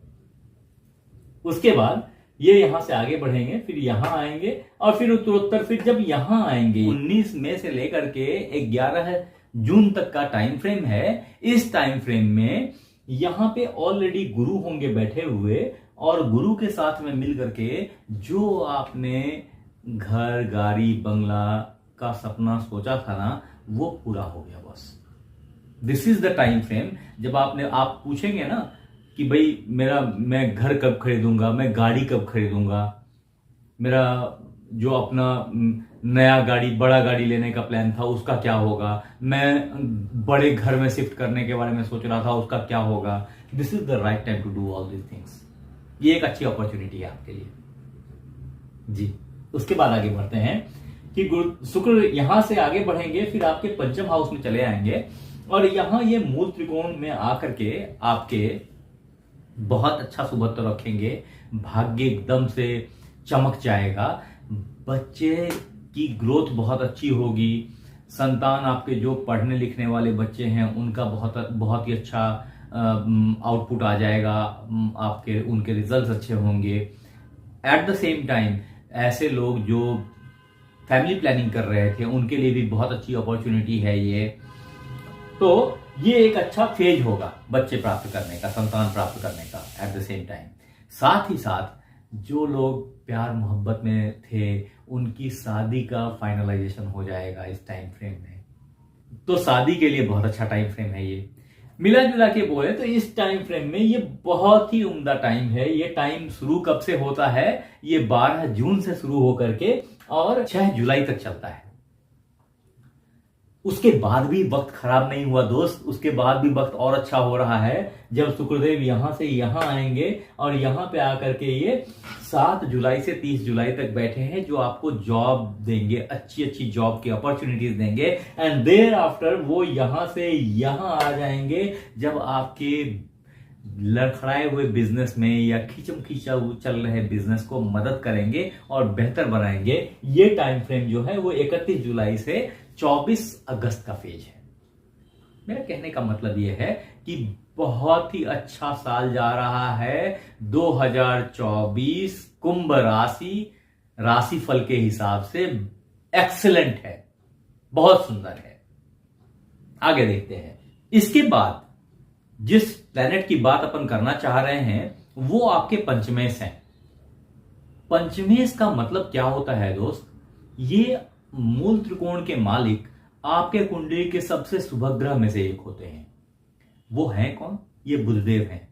उसके बाद ये यहां से आगे बढ़ेंगे, फिर यहां आएंगे, और फिर उत्तरोत्तर फिर जब यहां आएंगे 19 मई से लेकर के 11 जून तक का टाइम फ्रेम है। इस टाइम फ्रेम में यहां पे ऑलरेडी गुरु होंगे बैठे हुए, और गुरु के साथ में मिल करके जो आपने घर, गाड़ी, बंगला का सपना सोचा था ना, वो पूरा हो गया बस। This is the time frame जब आप पूछेंगे ना कि भाई मैं घर कब खरीदूंगा, मैं गाड़ी कब खरीदूंगा, मेरा जो अपना नया गाड़ी, बड़ा गाड़ी लेने का प्लान था उसका क्या होगा, मैं बड़े घर में शिफ्ट करने के बारे में सोच रहा था उसका क्या होगा। This is the right time to do all these things. ये एक अच्छी अपॉर्चुनिटी है आपके लिए जी। उसके बाद आगे बढ़ते हैं कि शुक्र यहां से आगे बढ़ेंगे, फिर आपके पंचम हाउस में चले आएंगे और यहां ये मूल त्रिकोण में आकर के आपके बहुत अच्छा सुभद्र रखेंगे, भाग्य एकदम से चमक जाएगा, बच्चे की ग्रोथ बहुत अच्छी होगी, संतान आपके जो पढ़ने लिखने वाले बच्चे हैं उनका बहुत ही अच्छा आउटपुट आ जाएगा, आपके उनके रिजल्ट्स अच्छे होंगे। एट द सेम टाइम ऐसे लोग जो फैमिली प्लानिंग कर रहे थे उनके लिए भी बहुत अच्छी अपॉर्चुनिटी है ये। तो ये एक अच्छा फेज होगा बच्चे प्राप्त करने का, संतान प्राप्त करने का। एट द सेम टाइम साथ ही साथ जो लोग प्यार मोहब्बत में थे उनकी शादी का फाइनलाइजेशन हो जाएगा इस टाइम फ्रेम में। तो शादी के लिए बहुत अच्छा टाइम फ्रेम है ये। मिला जुला के बोले तो इस टाइम फ्रेम में ये बहुत ही उम्दा टाइम है। ये टाइम शुरू कब से होता है? ये 12 जून से शुरू होकर के और 6 जुलाई तक चलता है। उसके बाद भी वक्त खराब नहीं हुआ दोस्त, उसके बाद भी वक्त और अच्छा हो रहा है जब शुक्रदेव यहां से यहां आएंगे और यहां पे आकर के ये 7 जुलाई से 30 जुलाई तक बैठे हैं, जो आपको जॉब देंगे, अच्छी अच्छी जॉब की अपॉर्चुनिटीज देंगे। एंड देयर आफ्टर वो यहां से यहां आ जाएंगे जब आपके लड़खड़ाए हुए बिजनेस में या खींचम खींचा चल रहे बिजनेस को मदद करेंगे और बेहतर बनाएंगे। ये टाइम फ्रेम जो है वो 31 जुलाई से 24 अगस्त का फेज है। मेरा कहने का मतलब यह है कि बहुत ही अच्छा साल जा रहा है 2024। कुंभ राशिफल के हिसाब से एक्सीलेंट है, बहुत सुंदर है। आगे देखते हैं। इसके बाद जिस प्लेनेट की बात अपन करना चाह रहे हैं वो आपके पंचमेश हैं। पंचमेश का मतलब क्या होता है दोस्त? ये मूल त्रिकोण के मालिक आपके कुंडली के सबसे शुभ ग्रह में से एक होते हैं। वो हैं कौन? ये बुधदेव हैं।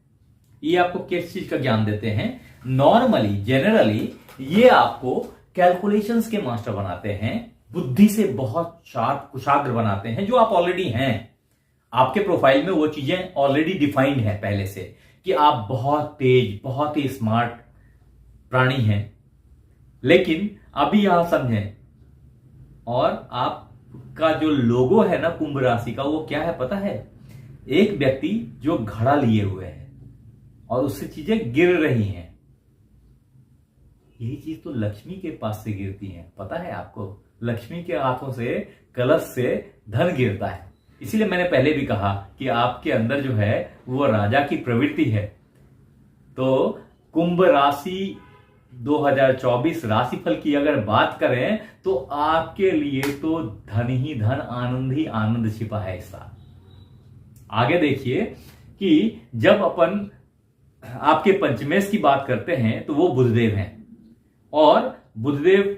ये आपको किस चीज का ज्ञान देते हैं? नॉर्मली जनरली ये आपको कैलकुलेशंस के मास्टर बनाते हैं, बुद्धि से बहुत शार्प कुशाग्र बनाते हैं, जो आप ऑलरेडी हैं। आपके प्रोफाइल में वो चीजें ऑलरेडी डिफाइंड है पहले से कि आप बहुत तेज, बहुत ही स्मार्ट प्राणी हैं। लेकिन अभी यहां समझें, और आपका जो लोगो है ना कुंभ राशि का, वो क्या है पता है? एक व्यक्ति जो घड़ा लिए हुए है और उससे चीजें गिर रही हैं। यही चीज तो लक्ष्मी के पास से गिरती है, पता है आपको? लक्ष्मी के हाथों से, कलश से धन गिरता है। इसीलिए मैंने पहले भी कहा कि आपके अंदर जो है वो राजा की प्रवृत्ति है। तो कुंभ राशि 2024 राशिफल की अगर बात करें तो आपके लिए तो धन ही धन, आनंद ही आनंद छिपा है इस साल। आगे देखिए कि जब अपन आपके पंचमेश की बात करते हैं तो वो बुधदेव हैं। और बुधदेव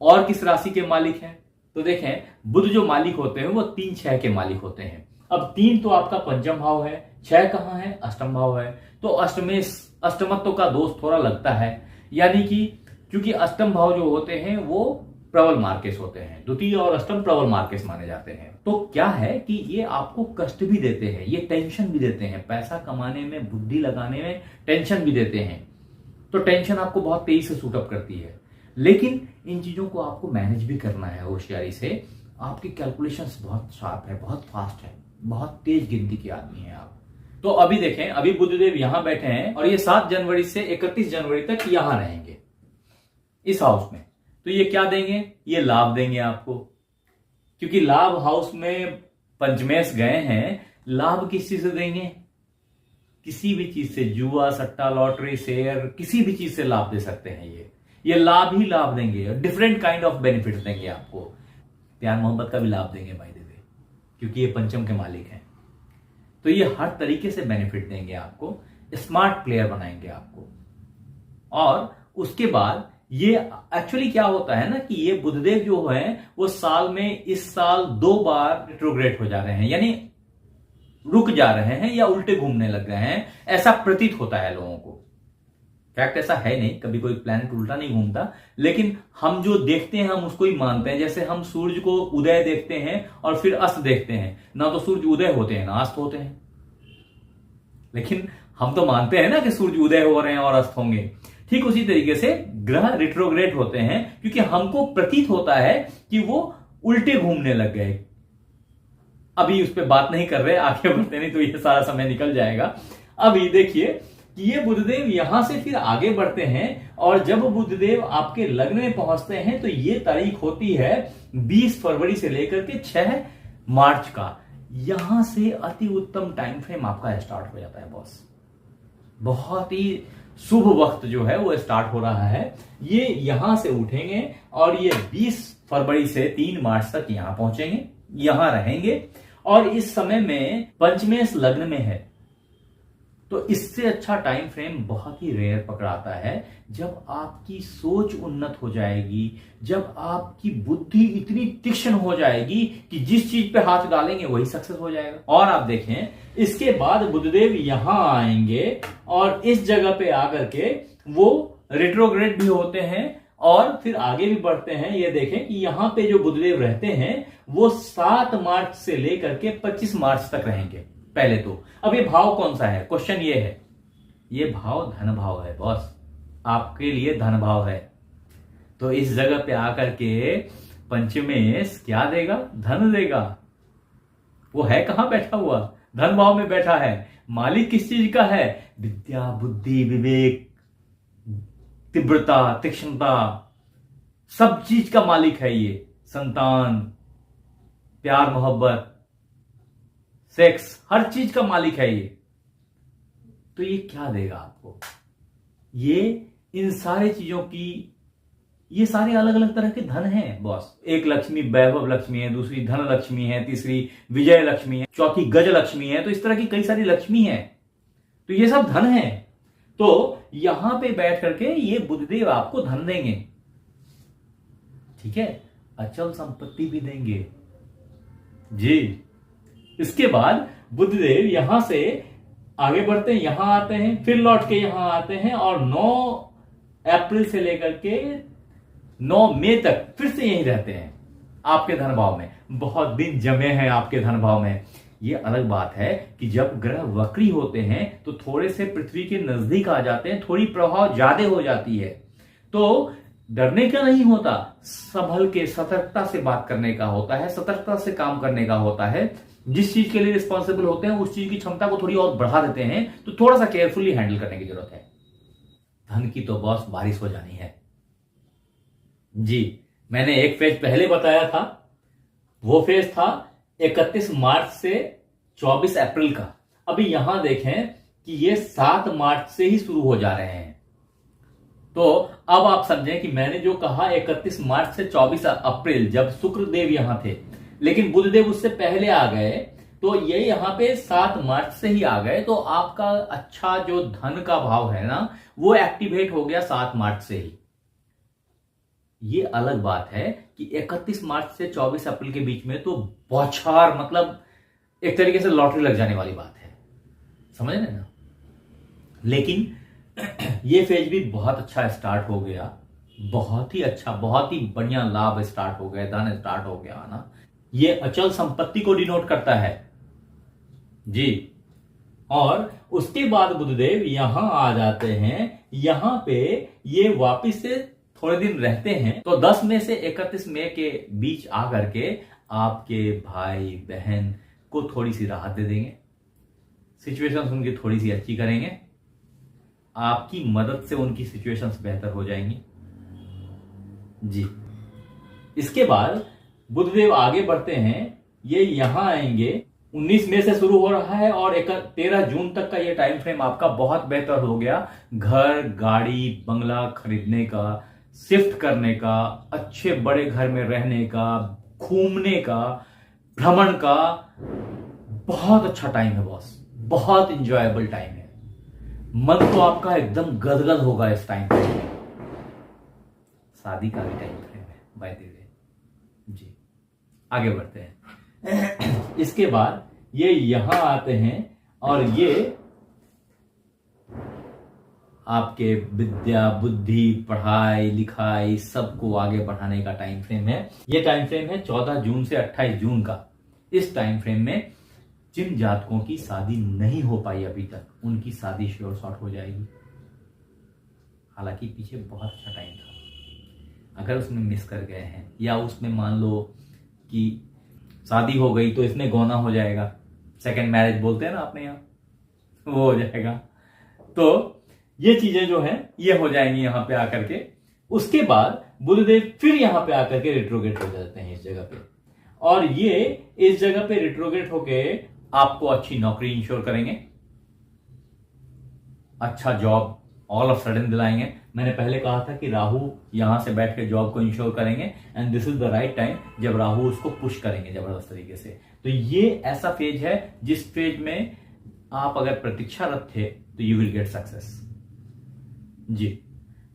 और किस राशि के मालिक हैं? तो देखें, बुध जो मालिक होते हैं वो 3-6 के मालिक होते हैं। अब 3 तो आपका पंचम भाव है, 6 कहां है? अष्टम भाव है। तो अष्टमत्व का दोष थोड़ा लगता है, यानी कि क्योंकि अष्टम भाव जो होते हैं वो प्रबल मार्केस होते हैं, द्वितीय और अष्टम प्रबल मार्केस माने जाते हैं। तो क्या है कि ये आपको कष्ट भी देते हैं, ये टेंशन भी देते हैं, पैसा कमाने में, बुद्धि लगाने में टेंशन भी देते हैं। तो टेंशन आपको बहुत तेजी से सूट अप करती है, लेकिन इन चीजों को आपको मैनेज भी करना है होशियारी से। आपकी कैलकुलेशंस बहुत शार्प है, बहुत फास्ट है, बहुत तेज गिनती के आदमी हैं आप। तो अभी देखें, अभी बुधदेव यहां बैठे हैं और ये 7 जनवरी से 31 जनवरी तक यहां रहेंगे इस हाउस में। तो ये क्या देंगे? ये लाभ देंगे आपको, क्योंकि लाभ हाउस में पंचमेश गए हैं। लाभ किस चीज से देंगे? किसी भी चीज से, जुआ, सट्टा, लॉटरी, शेयर, किसी भी चीज से लाभ दे सकते हैं। ये लाभ ही लाभ देंगे, डिफरेंट काइंड ऑफ बेनिफिट्स देंगे आपको। प्यार मोहब्बत का भी लाभ देंगे बाय द वे, क्योंकि ये पंचम के मालिक हैं। तो ये हर तरीके से बेनिफिट देंगे आपको। स्मार्ट प्लेयर बनाएंगे आपको। और उसके बाद ये एक्चुअली क्या होता है ना कि ये बुधदेव जो है वो साल में इस साल 2 बार रिट्रोग्रेड हो जा रहे हैं, यानी रुक जा रहे हैं या उल्टे घूमने लग रहे हैं, ऐसा प्रतीत होता है लोगों को। फैक्ट ऐसा है नहीं, कभी कोई प्लैनेट उल्टा नहीं घूमता, लेकिन हम जो देखते हैं हम उसको ही मानते हैं। जैसे हम सूर्य को उदय देखते हैं और फिर अस्त देखते हैं, ना तो सूर्य उदय होते हैं ना अस्त होते हैं, लेकिन हम तो मानते हैं ना कि सूर्य उदय हो रहे हैं और अस्त होंगे। ठीक उसी तरीके से ग्रह रिट्रोग्रेड होते हैं क्योंकि हमको प्रतीत होता है कि वो उल्टे घूमने लग गए। अभी उस पर बात नहीं कर रहे, आगे बढ़ते नहीं तो ये सारा समय निकल जाएगा। अभी देखिए कि ये बुधदेव यहां से फिर आगे बढ़ते हैं और जब बुधदेव आपके लग्न में पहुंचते हैं तो ये तारीख होती है 20 फरवरी से लेकर के 6 मार्च का। यहां से अति उत्तम टाइम फ्रेम आपका स्टार्ट हो जाता है बॉस। बहुत ही शुभ वक्त जो है वो स्टार्ट हो रहा है। ये यहां से उठेंगे और ये 20 फरवरी से 3 मार्च तक यहां पहुंचेंगे, यहां रहेंगे और इस समय में पंचमेश लग्न में है। तो इससे अच्छा टाइम फ्रेम बहुत ही रेयर पकड़ाता है जब आपकी सोच उन्नत हो जाएगी, जब आपकी बुद्धि इतनी तीक्ष्ण हो जाएगी कि जिस चीज पे हाथ डालेंगे वही सक्सेस हो जाएगा। और आप देखें इसके बाद बुधदेव यहां आएंगे और इस जगह पे आकर के वो रिट्रोग्रेड भी होते हैं और फिर आगे भी बढ़ते हैं। ये देखें कि यहां पे जो बुधदेव रहते हैं वो 7 मार्च से लेकर के 25 मार्च तक रहेंगे पहले तो। अब ये भाव कौन सा है, क्वेश्चन ये है, ये भाव धन भाव है बॉस, आपके लिए धन भाव है। तो इस जगह पे आकर के पंचमेश क्या देगा, धन देगा। वो है कहां बैठा हुआ, धन भाव में बैठा है। मालिक किस चीज का है, विद्या, बुद्धि, विवेक, तीव्रता, तीक्ष्णता, सब चीज का मालिक है ये। संतान, प्यार, मोहब्बत, सेक्स, हर चीज का मालिक है ये। तो ये क्या देगा आपको, ये इन सारे चीजों की, ये सारे अलग अलग तरह के धन हैं बॉस। एक लक्ष्मी वैभव लक्ष्मी है, दूसरी धन लक्ष्मी है, तीसरी विजय लक्ष्मी है, चौथी गज लक्ष्मी है। तो इस तरह की कई सारी लक्ष्मी है, तो ये सब धन है। तो यहां पे बैठ करके ये बुधदेव आपको धन देंगे, ठीक है, अचल संपत्ति भी देंगे जी। इसके बाद बुधदेव यहां से आगे बढ़ते हैं, यहां आते हैं, फिर लौट के यहां आते हैं और 9 अप्रैल से लेकर के 9 मई तक फिर से यहीं रहते हैं आपके धन भाव में। बहुत दिन जमे हैं आपके धन भाव में। ये अलग बात है कि जब ग्रह वक्री होते हैं तो थोड़े से पृथ्वी के नजदीक आ जाते हैं, थोड़ी प्रभाव ज्यादा हो जाती है। तो डरने का नहीं होता, संभल के सतर्कता से बात करने का होता है, सतर्कता से काम करने का होता है। जिस चीज के लिए रिस्पॉन्सिबल होते हैं उस चीज की क्षमता को थोड़ी और बढ़ा देते हैं, तो थोड़ा सा केयरफुली हैंडल करने की जरूरत है। धन की तो बॉस बारिश हो जानी है जी। मैंने एक फेज पहले बताया था, वो फेज था 31 मार्च से 24 अप्रैल का। अभी यहां देखें कि ये 7 मार्च से ही शुरू हो जा रहे हैं। तो अब आप समझें कि मैंने जो कहा 31 मार्च से 24 अप्रैल जब शुक्रदेव यहां थे, लेकिन बुधदेव उससे पहले आ गए, तो ये यहां पे 7 मार्च से ही आ गए। तो आपका अच्छा जो धन का भाव है ना वो एक्टिवेट हो गया 7 मार्च से ही। ये अलग बात है कि 31 मार्च से 24 अप्रैल के बीच में तो बौछार, मतलब एक तरीके से लॉटरी लग जाने वाली बात है, समझ रहे ना। लेकिन ये फेज भी बहुत अच्छा स्टार्ट हो गया, बहुत ही अच्छा, बहुत ही बढ़िया लाभ स्टार्ट हो गया, धन स्टार्ट हो गया ना। ये अचल संपत्ति को डिनोट करता है जी। और उसके बाद बुधदेव यहां आ जाते हैं, यहां पे ये वापिस से थोड़े दिन रहते हैं। तो 10 मई से 31 मई के बीच आकर के आपके भाई बहन को थोड़ी सी राहत दे देंगे, सिचुएशंस उनकी थोड़ी सी अच्छी करेंगे, आपकी मदद से उनकी सिचुएशंस बेहतर हो जाएंगी जी। इसके बाद बुधदेव आगे बढ़ते हैं, ये यहां आएंगे। 19 मई से शुरू हो रहा है और 13 जून तक का ये टाइम फ्रेम आपका बहुत बेहतर हो गया। घर, गाड़ी, बंगला खरीदने का, शिफ्ट करने का, अच्छे बड़े घर में रहने का, घूमने का, भ्रमण का बहुत अच्छा टाइम है बॉस, बहुत इंजॉयबल टाइम है। मन तो आपका एकदम गदगद होगा इस टाइम पे। शादी का भी टाइम फ्रेम है बाय द वे जी। आगे बढ़ते हैं। इसके बाद ये यहां आते हैं और ये आपके विद्या, बुद्धि, पढ़ाई लिखाई सबको आगे बढ़ाने का टाइम फ्रेम है। ये टाइम फ्रेम है 14 जून से 28 जून का। इस टाइम फ्रेम में जिन जातकों की शादी नहीं हो पाई अभी तक, उनकी शादी श्योर शॉर्ट हो जाएगी। हालांकि पीछे बहुत अच्छा टाइम था, अगर उसमें मिस कर गए हैं या उसमें मान लो कि शादी हो गई तो इसमें गौना हो जाएगा, सेकंड मैरिज बोलते हैं ना अपने यहाँ, वो हो जाएगा। तो ये चीजें जो हैं ये हो जाएंगी यहां पे आकर के। उसके बाद बुधदेव फिर यहां पे आकर के रिट्रोग्रेट हो जाते हैं इस जगह पे, और ये इस जगह पे रिट्रोग्रेट होके आपको अच्छी नौकरी इंश्योर करेंगे, अच्छा जॉब ऑल ऑफ सडन दिलाएंगे। मैंने पहले कहा था कि राहु यहां से बैठ के जॉब को इंश्योर करेंगे, and this is the right time जब राहु उसको पुश करेंगे जबरदस्त तरीके से। तो ये ऐसा फेज है जिस फेज में आप अगर प्रतीक्षारत थे तो यू विल गेट सक्सेस जी।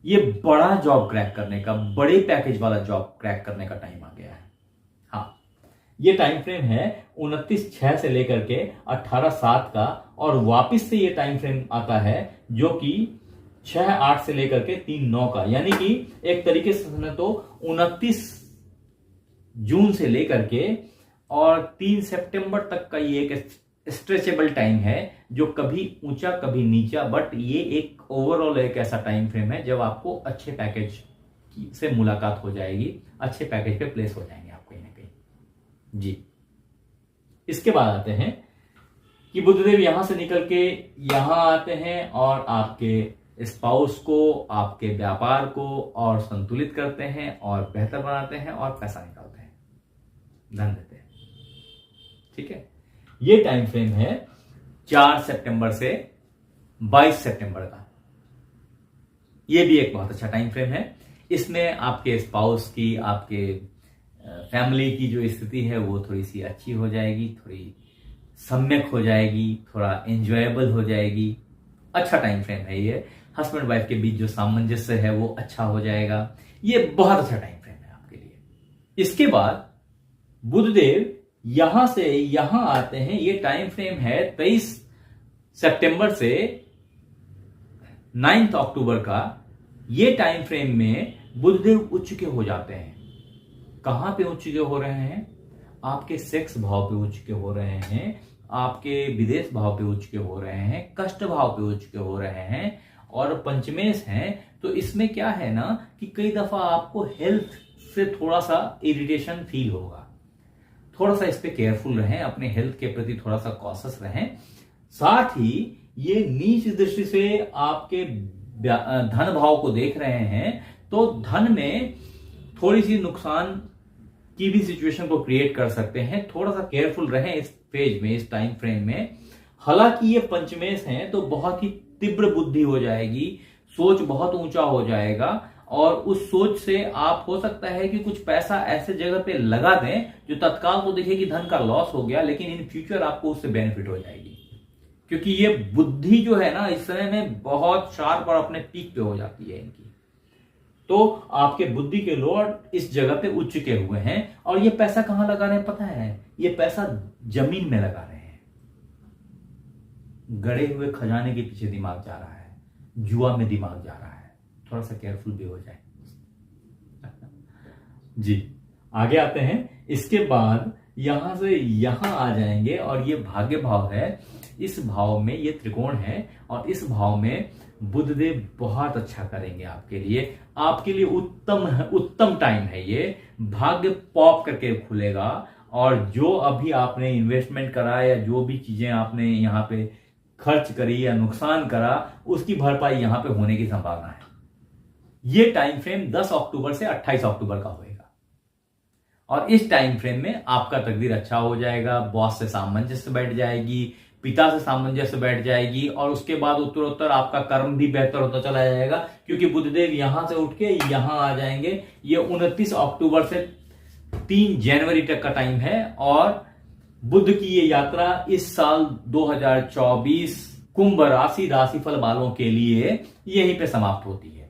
ये बड़ा जॉब क्रैक करने का, बड़े पैकेज वाला जॉब क्रैक करने का टाइम आ गया है। हाँ, ये टाइम फ्रेम है 29/6 से लेकर के 18/7 का, और वापस से ये टाइम फ्रेम आता है जो कि 6/8 से लेकर के 3/9 का, यानी कि एक तरीके से समझे तो 29 जून से लेकर के और 3 सितंबर तक का ये एक स्ट्रेचेबल टाइम है, जो कभी ऊंचा कभी नीचा, बट ये एक ओवरऑल एक ऐसा टाइम फ्रेम है जब आपको अच्छे पैकेज से मुलाकात हो जाएगी, अच्छे पैकेज पे प्लेस हो जाएंगे आप कहीं ना कहीं जी। इसके बाद आते हैं कि बुधदेव यहां से निकल के यहां आते हैं और आपके स्पाउस को, आपके व्यापार को और संतुलित करते हैं और बेहतर बनाते हैं और पैसा निकालते हैं, धन देते हैं। ठीक है, ये टाइम फ्रेम है 4 सितंबर से 22 सितंबर का। ये भी एक बहुत अच्छा टाइम फ्रेम है। इसमें आपके स्पाउस की, आपके फैमिली की जो स्थिति है वो थोड़ी सी अच्छी हो जाएगी, थोड़ी सम्यक हो जाएगी, थोड़ा एंजॉयबल हो जाएगी। अच्छा टाइम फ्रेम है ये। हस्बैंड वाइफ के बीच जो सामंजस्य है वो अच्छा हो जाएगा। ये बहुत अच्छा टाइम फ्रेम है आपके लिए। इसके बाद बुधदेव यहां से यहां आते हैं। ये टाइम फ्रेम है 23 सितंबर से 9 अक्टूबर का। ये टाइम फ्रेम में बुधदेव उच्च के हो जाते हैं। कहां पे उच्च के हो रहे हैं? आपके सेक्स भाव पे उच्च के हो रहे हैं, आपके विदेश भाव पे उच्च के हो रहे हैं, कष्ट भाव पे उच्च के हो रहे हैं, और पंचमेश हैं। तो इसमें क्या है ना कि कई दफा आपको हेल्थ से थोड़ा सा इरिटेशन फील होगा। थोड़ा सा इस पे केयरफुल रहें, अपने हेल्थ के प्रति थोड़ा सा कॉशियस रहें। साथ ही ये नीच दृष्टि से आपके धन भाव को देख रहे हैं, तो धन में थोड़ी सी नुकसान की भी सिचुएशन को क्रिएट कर सकते हैं। थोड़ा सा केयरफुल रहें इस पेज में, इस टाइम फ्रेम में। हालांकि ये पंचमेश हैं तो बहुत ही तीव्र बुद्धि हो जाएगी, सोच बहुत ऊंचा हो जाएगा, और उस सोच से आप हो सकता है कि कुछ पैसा ऐसे जगह पे लगा दें जो तत्काल तो दिखे कि धन का लॉस हो गया, लेकिन इन फ्यूचर आपको उससे बेनिफिट हो जाएगी। क्योंकि ये बुद्धि जो है ना इस समय में बहुत शार्प और अपने पीक पे हो जाती है इनकी। तो आपके बुद्धि के लॉर्ड इस जगह पे उच्च के हुए हैं, और ये पैसा कहां लगा रहे हैं पता है? ये पैसा जमीन में लगा रहे हैं। गड़े हुए खजाने के पीछे दिमाग जा रहा है, जुआ में दिमाग जा रहा है। थोड़ा सा केयरफुल भी हो जाए जी। आगे आते हैं। इसके बाद यहां से यहां आ जाएंगे, और ये भाग्य भाव है। इस भाव में ये त्रिकोण है, और इस भाव में बुधदेव बहुत अच्छा करेंगे आपके लिए। आपके लिए उत्तम टाइम है ये। भाग्य पॉप करके खुलेगा, और जो अभी आपने इन्वेस्टमेंट करा या जो भी चीजें आपने यहां पे खर्च करी या नुकसान करा, उसकी भरपाई यहां पे होने की संभावना है। ये टाइम फ्रेम 10 अक्टूबर से 28 अक्टूबर का होएगा, और इस टाइम फ्रेम में आपका तकदीर अच्छा हो जाएगा। बॉस से सामंजस्य बैठ जाएगी, पिता से सामंजस्य बैठ जाएगी, और उसके बाद उत्तरोत्तर आपका कर्म भी बेहतर होता चला जाएगा, क्योंकि बुधदेव यहां से उठ के यहां आ जाएंगे। ये 29 अक्टूबर से 3 जनवरी तक का टाइम है, और बुध की ये यात्रा इस साल 2024 कुंभ राशि राशिफल वालों के लिए यहीं पे समाप्त होती है।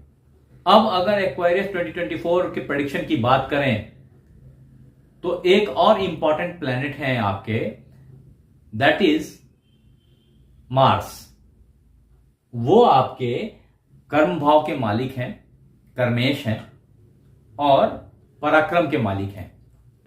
अब अगर एक्वेरियस 2024 के प्रेडिक्शन की बात करें तो एक और इंपॉर्टेंट प्लैनेट है आपके, दैट इज मार्स। वो आपके कर्म भाव के मालिक हैं, कर्मेश हैं और पराक्रम के मालिक हैं।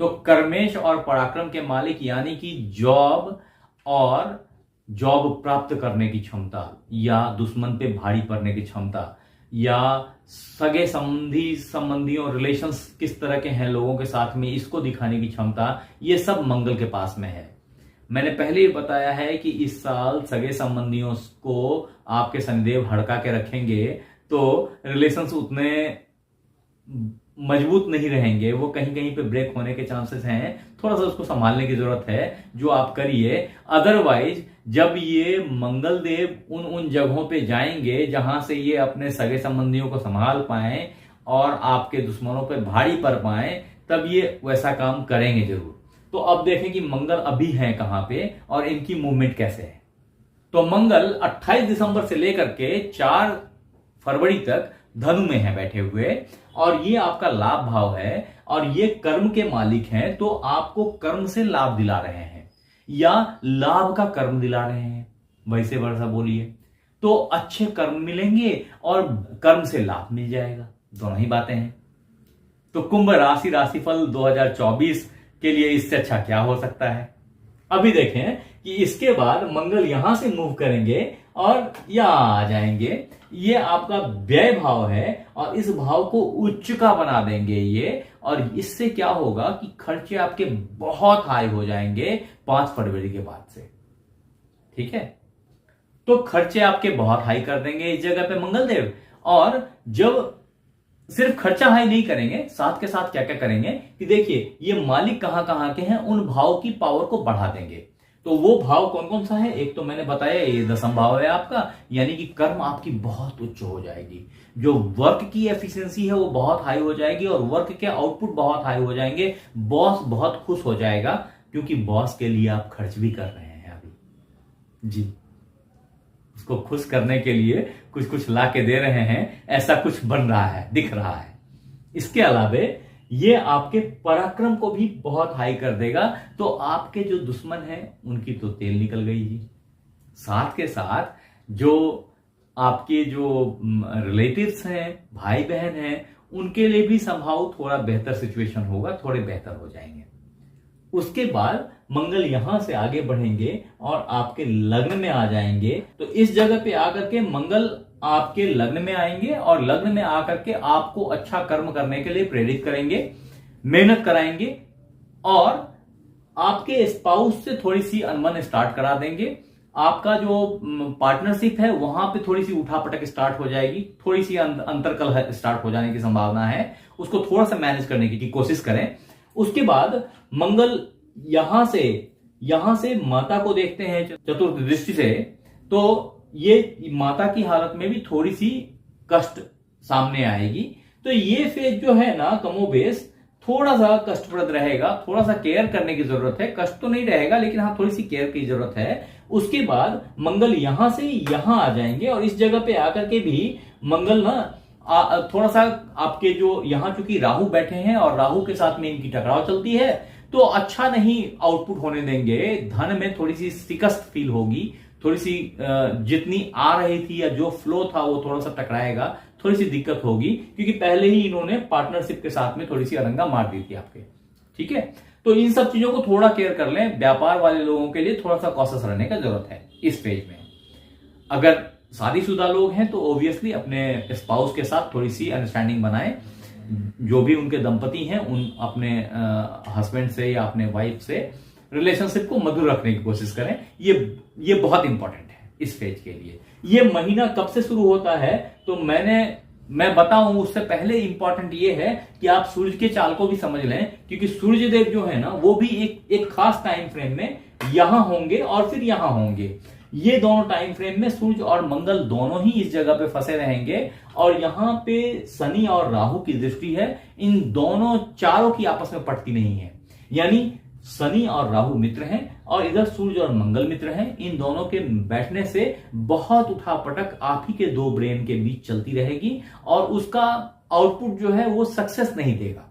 तो कर्मेश और पराक्रम के मालिक यानी कि जॉब और जॉब प्राप्त करने की क्षमता, या दुश्मन पे भारी पड़ने की क्षमता, या सगे संबंधियों रिलेशंस किस तरह के हैं लोगों के साथ में, इसको दिखाने की क्षमता, ये सब मंगल के पास में है। मैंने पहले ही बताया है कि इस साल सगे संबंधियों को आपके शनिदेव हड़का के रखेंगे तो रिलेशंस उतने मजबूत नहीं रहेंगे, वो कहीं कहीं पे ब्रेक होने के चांसेस हैं। थोड़ा सा उसको संभालने की जरूरत है, जो आप करिए। अदरवाइज जब ये मंगल देव उन जगहों पे जाएंगे जहां से ये अपने सगे संबंधियों को संभाल पाए और आपके दुश्मनों पे भारी पड़ पाए, तब ये वैसा काम करेंगे जरूर। तो अब देखें कि मंगल अभी है कहां पे और इनकी मूवमेंट कैसे है। तो मंगल 28 दिसंबर से लेकर के 4 फरवरी तक धनु में है बैठे हुए, और ये आपका लाभ भाव है और ये कर्म के मालिक हैं। तो आपको कर्म से लाभ दिला रहे हैं या लाभ का कर्म दिला रहे हैं, वैसे वर्षा बोलिए। तो अच्छे कर्म मिलेंगे और कर्म से लाभ मिल जाएगा, दोनों ही बातें हैं। तो कुंभ राशि राशिफल 2024 के लिए इससे अच्छा क्या हो सकता है। अभी देखें कि इसके बाद मंगल यहां से मूव करेंगे और यहां आ जाएंगे। ये आपका व्यय भाव है और इस भाव को उच्च का बना देंगे ये, और इससे क्या होगा कि खर्चे आपके बहुत हाई हो जाएंगे 5 फरवरी के बाद से। ठीक है, तो खर्चे आपके बहुत हाई कर देंगे इस जगह पे मंगल देव। और जब सिर्फ खर्चा हाई नहीं करेंगे, साथ के साथ क्या क्या करेंगे कि देखिए ये मालिक कहां कहां के हैं, उन भाव की पावर को बढ़ा देंगे। तो वो भाव कौन कौन सा है, एक तो मैंने बताया ये 10वां भाव है आपका, यानी कि कर्म आपकी बहुत उच्च हो जाएगी। जो वर्क की एफिशिएंसी है वो बहुत हाई हो जाएगी और वर्क के आउटपुट बहुत हाई हो जाएंगे। बॉस बहुत खुश हो जाएगा क्योंकि बॉस के लिए आप खर्च भी कर रहे हैं अभी जी, उसको खुश करने के लिए कुछ कुछ ला के दे रहे हैं, ऐसा कुछ बन रहा है, दिख रहा है। इसके अलावे ये आपके पराक्रम को भी बहुत हाई कर देगा। तो आपके जो दुश्मन हैं उनकी तो तेल निकल गई जी। साथ के साथ जो आपके जो रिलेटिव्स हैं, भाई बहन हैं, उनके लिए भी संभव थोड़ा बेहतर सिचुएशन होगा, थोड़े बेहतर हो जाएंगे। उसके बाद मंगल यहां से आगे बढ़ेंगे और आपके लग्न में आ जाएंगे। तो इस जगह पे आकर के मंगल आपके लग्न में आएंगे और लग्न में आकर के आपको अच्छा कर्म करने के लिए प्रेरित करेंगे, मेहनत कराएंगे और आपके स्पाउस से थोड़ी सी अनबन स्टार्ट करा देंगे। आपका जो पार्टनरशिप है वहां पे थोड़ी सी उठापटक स्टार्ट हो जाएगी, थोड़ी सी अंतरकलह स्टार्ट हो जाने की संभावना है। उसको थोड़ा सा मैनेज करने की कोशिश करें। उसके बाद मंगल यहां से माता को देखते हैं चतुर्थ दृष्टि से, तो ये माता की हालत में भी थोड़ी सी कष्ट सामने आएगी। तो ये फेज जो है ना कमोबेश थोड़ा सा कष्टप्रद रहेगा, थोड़ा सा केयर करने की जरूरत है। कष्ट तो नहीं रहेगा लेकिन हाँ थोड़ी सी केयर की जरूरत है। उसके बाद मंगल यहां से यहां आ जाएंगे और इस जगह पे आकर के भी मंगल ना थोड़ा सा आपके जो यहां चूंकि राहु बैठे हैं और राहु के साथ में इनकी टकराव चलती है, तो अच्छा नहीं आउटपुट होने देंगे। धन में थोड़ी सी शिकस्त फील होगी, थोड़ी सी जितनी आ रही थी या जो फ्लो था वो थोड़ा सा टकराएगा, थोड़ी सी दिक्कत होगी क्योंकि पहले ही इन्होंने पार्टनरशिप के साथ में थोड़ी सी अरंगा मार दी थी आपके। ठीक है, तो इन सब चीजों को थोड़ा केयर कर लें। व्यापार वाले लोगों के लिए थोड़ा सा कॉशियस रहने का जरूरत है इस फेज में। अगर शादीशुदा लोग हैं तो ऑब्वियसली अपने स्पाउस के साथ थोड़ी सी अंडरस्टैंडिंग बनाएं। जो भी उनके दंपति हैं उन अपने हस्बैंड से या अपने वाइफ से रिलेशनशिप को मधुर रखने की कोशिश करें। ये बहुत इंपॉर्टेंट है इस फेज के लिए। ये महीना कब से शुरू होता है तो मैं बताऊं उससे पहले इंपॉर्टेंट ये है कि आप सूर्य के चाल को भी समझ लें, क्योंकि सूर्य देव जो है ना वो भी एक खास टाइम फ्रेम में यहां होंगे और फिर यहां होंगे। ये दोनों टाइम फ्रेम में सूर्य और मंगल दोनों ही इस जगह पे फंसे रहेंगे और यहां पे शनि और राहु की दृष्टि है। इन दोनों चारों की आपस में पटती नहीं है, यानी शनि और राहु मित्र हैं और इधर सूर्य और मंगल मित्र हैं। इन दोनों के बैठने से बहुत उठापटक आप ही के दो ब्रेन के बीच चलती रहेगी और उसका आउटपुट जो है वो सक्सेस नहीं देगा।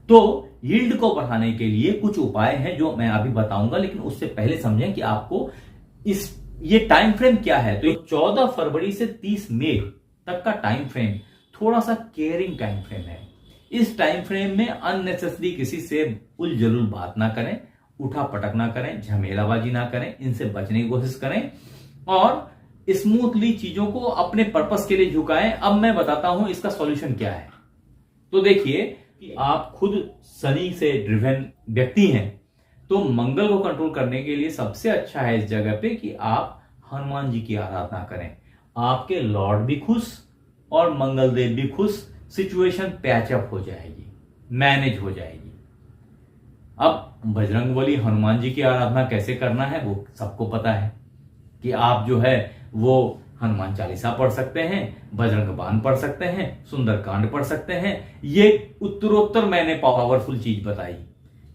तो यील्ड को बढ़ाने के लिए कुछ उपाय हैं जो मैं अभी बताऊंगा, लेकिन उससे पहले समझें कि आपको ये टाइम फ्रेम क्या है। तो 14 फरवरी से 30 मई तक का टाइम फ्रेम थोड़ा सा केयरिंग टाइम फ्रेम है। इस टाइम फ्रेम में अननेसेसरी किसी से उलझुल बात ना करें, उठा पटक ना करें, झमेलाबाजी ना करें, इनसे बचने की कोशिश करें और स्मूथली चीजों को अपने पर्पस के लिए झुकाएं। अब मैं बताता हूं इसका सॉल्यूशन क्या है। तो देखिए कि आप खुद शनि से ड्रिवन व्यक्ति हैं, तो मंगल को कंट्रोल करने के लिए सबसे अच्छा है इस जगह पे कि आप हनुमान जी की आराधना करें। आपके लॉर्ड भी खुश और मंगल देव भी खुश, सिचुएशन पैचअप हो जाएगी, मैनेज हो जाएगी। अब बजरंगबली हनुमान जी की आराधना कैसे करना है वो सबको पता है कि आप जो है वो हनुमान चालीसा पढ़ सकते हैं, बजरंग बाण पढ़ सकते हैं, सुंदरकांड पढ़ सकते हैं। ये उत्तरोत्तर मैंने पावरफुल चीज बताई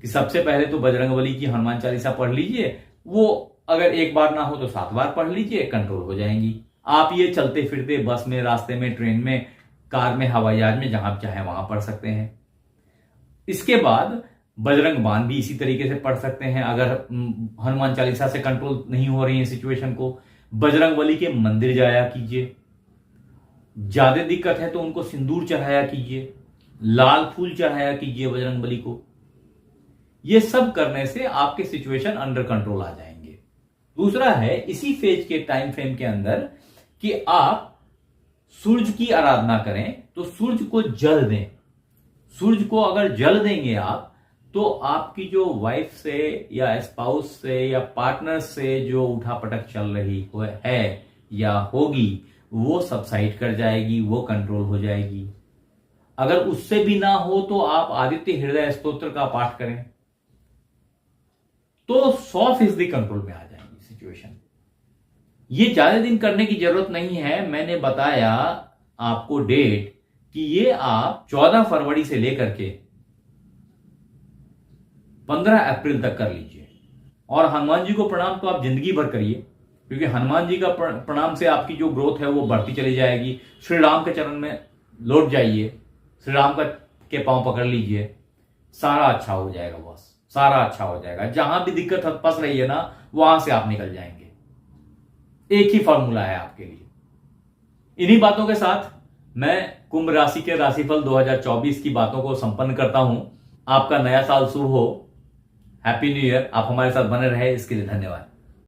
कि सबसे पहले तो बजरंगबली की हनुमान चालीसा पढ़ लीजिए, वो अगर एक बार ना हो तो 7 बार पढ़ लीजिए, कंट्रोल हो जाएंगी। आप ये चलते फिरते बस में, रास्ते में, ट्रेन में, कार में, हवाई जहाज में, जहां चाहे वहां पढ़ सकते हैं। इसके बाद बजरंग बाण भी इसी तरीके से पढ़ सकते हैं। अगर हनुमान चालीसा से कंट्रोल नहीं हो रही है सिचुएशन को, बजरंगबली के मंदिर जाया कीजिए। ज्यादा दिक्कत है तो उनको सिंदूर चढ़ाया कीजिए, लाल फूल चढ़ाया कीजिए बजरंगबली को। ये सब करने से आपके सिचुएशन अंडर कंट्रोल आ जाएंगे। दूसरा है इसी फेज के टाइम फ्रेम के अंदर कि आप सूर्य की आराधना करें, तो सूर्य को जल दें। सूर्य को अगर जल देंगे आप, तो आपकी जो वाइफ से या स्पाउस से या पार्टनर से जो उठापटक चल रही है या होगी, वो सबसाइड कर जाएगी, वो कंट्रोल हो जाएगी। अगर उससे भी ना हो तो आप आदित्य हृदय स्तोत्र का पाठ करें, तो 100% कंट्रोल में आ जाएगी सिचुएशन। ये ज्यादा दिन करने की जरूरत नहीं है। मैंने बताया आपको डेट कि ये आप 14 फरवरी से लेकर के 15 अप्रैल तक कर लीजिए। और हनुमान जी को प्रणाम तो आप जिंदगी भर करिए, क्योंकि हनुमान जी का प्रणाम से आपकी जो ग्रोथ है वो बढ़ती चली जाएगी। श्री राम के चरण में लौट जाइए, श्री राम के पांव पकड़ लीजिए, सारा अच्छा हो जाएगा बॉस, सारा अच्छा हो जाएगा। जहां भी दिक्कत फंस रही है ना, वहां से आप निकल जाएंगे। एक ही फॉर्मूला है आपके लिए। इन्हीं बातों के साथ मैं कुंभ राशि के राशिफल 2024 की बातों को संपन्न करता हूं। आपका नया साल शुभ हो। Happy new year. आप हमारे साथ बने रहे इसके लिए धन्यवाद।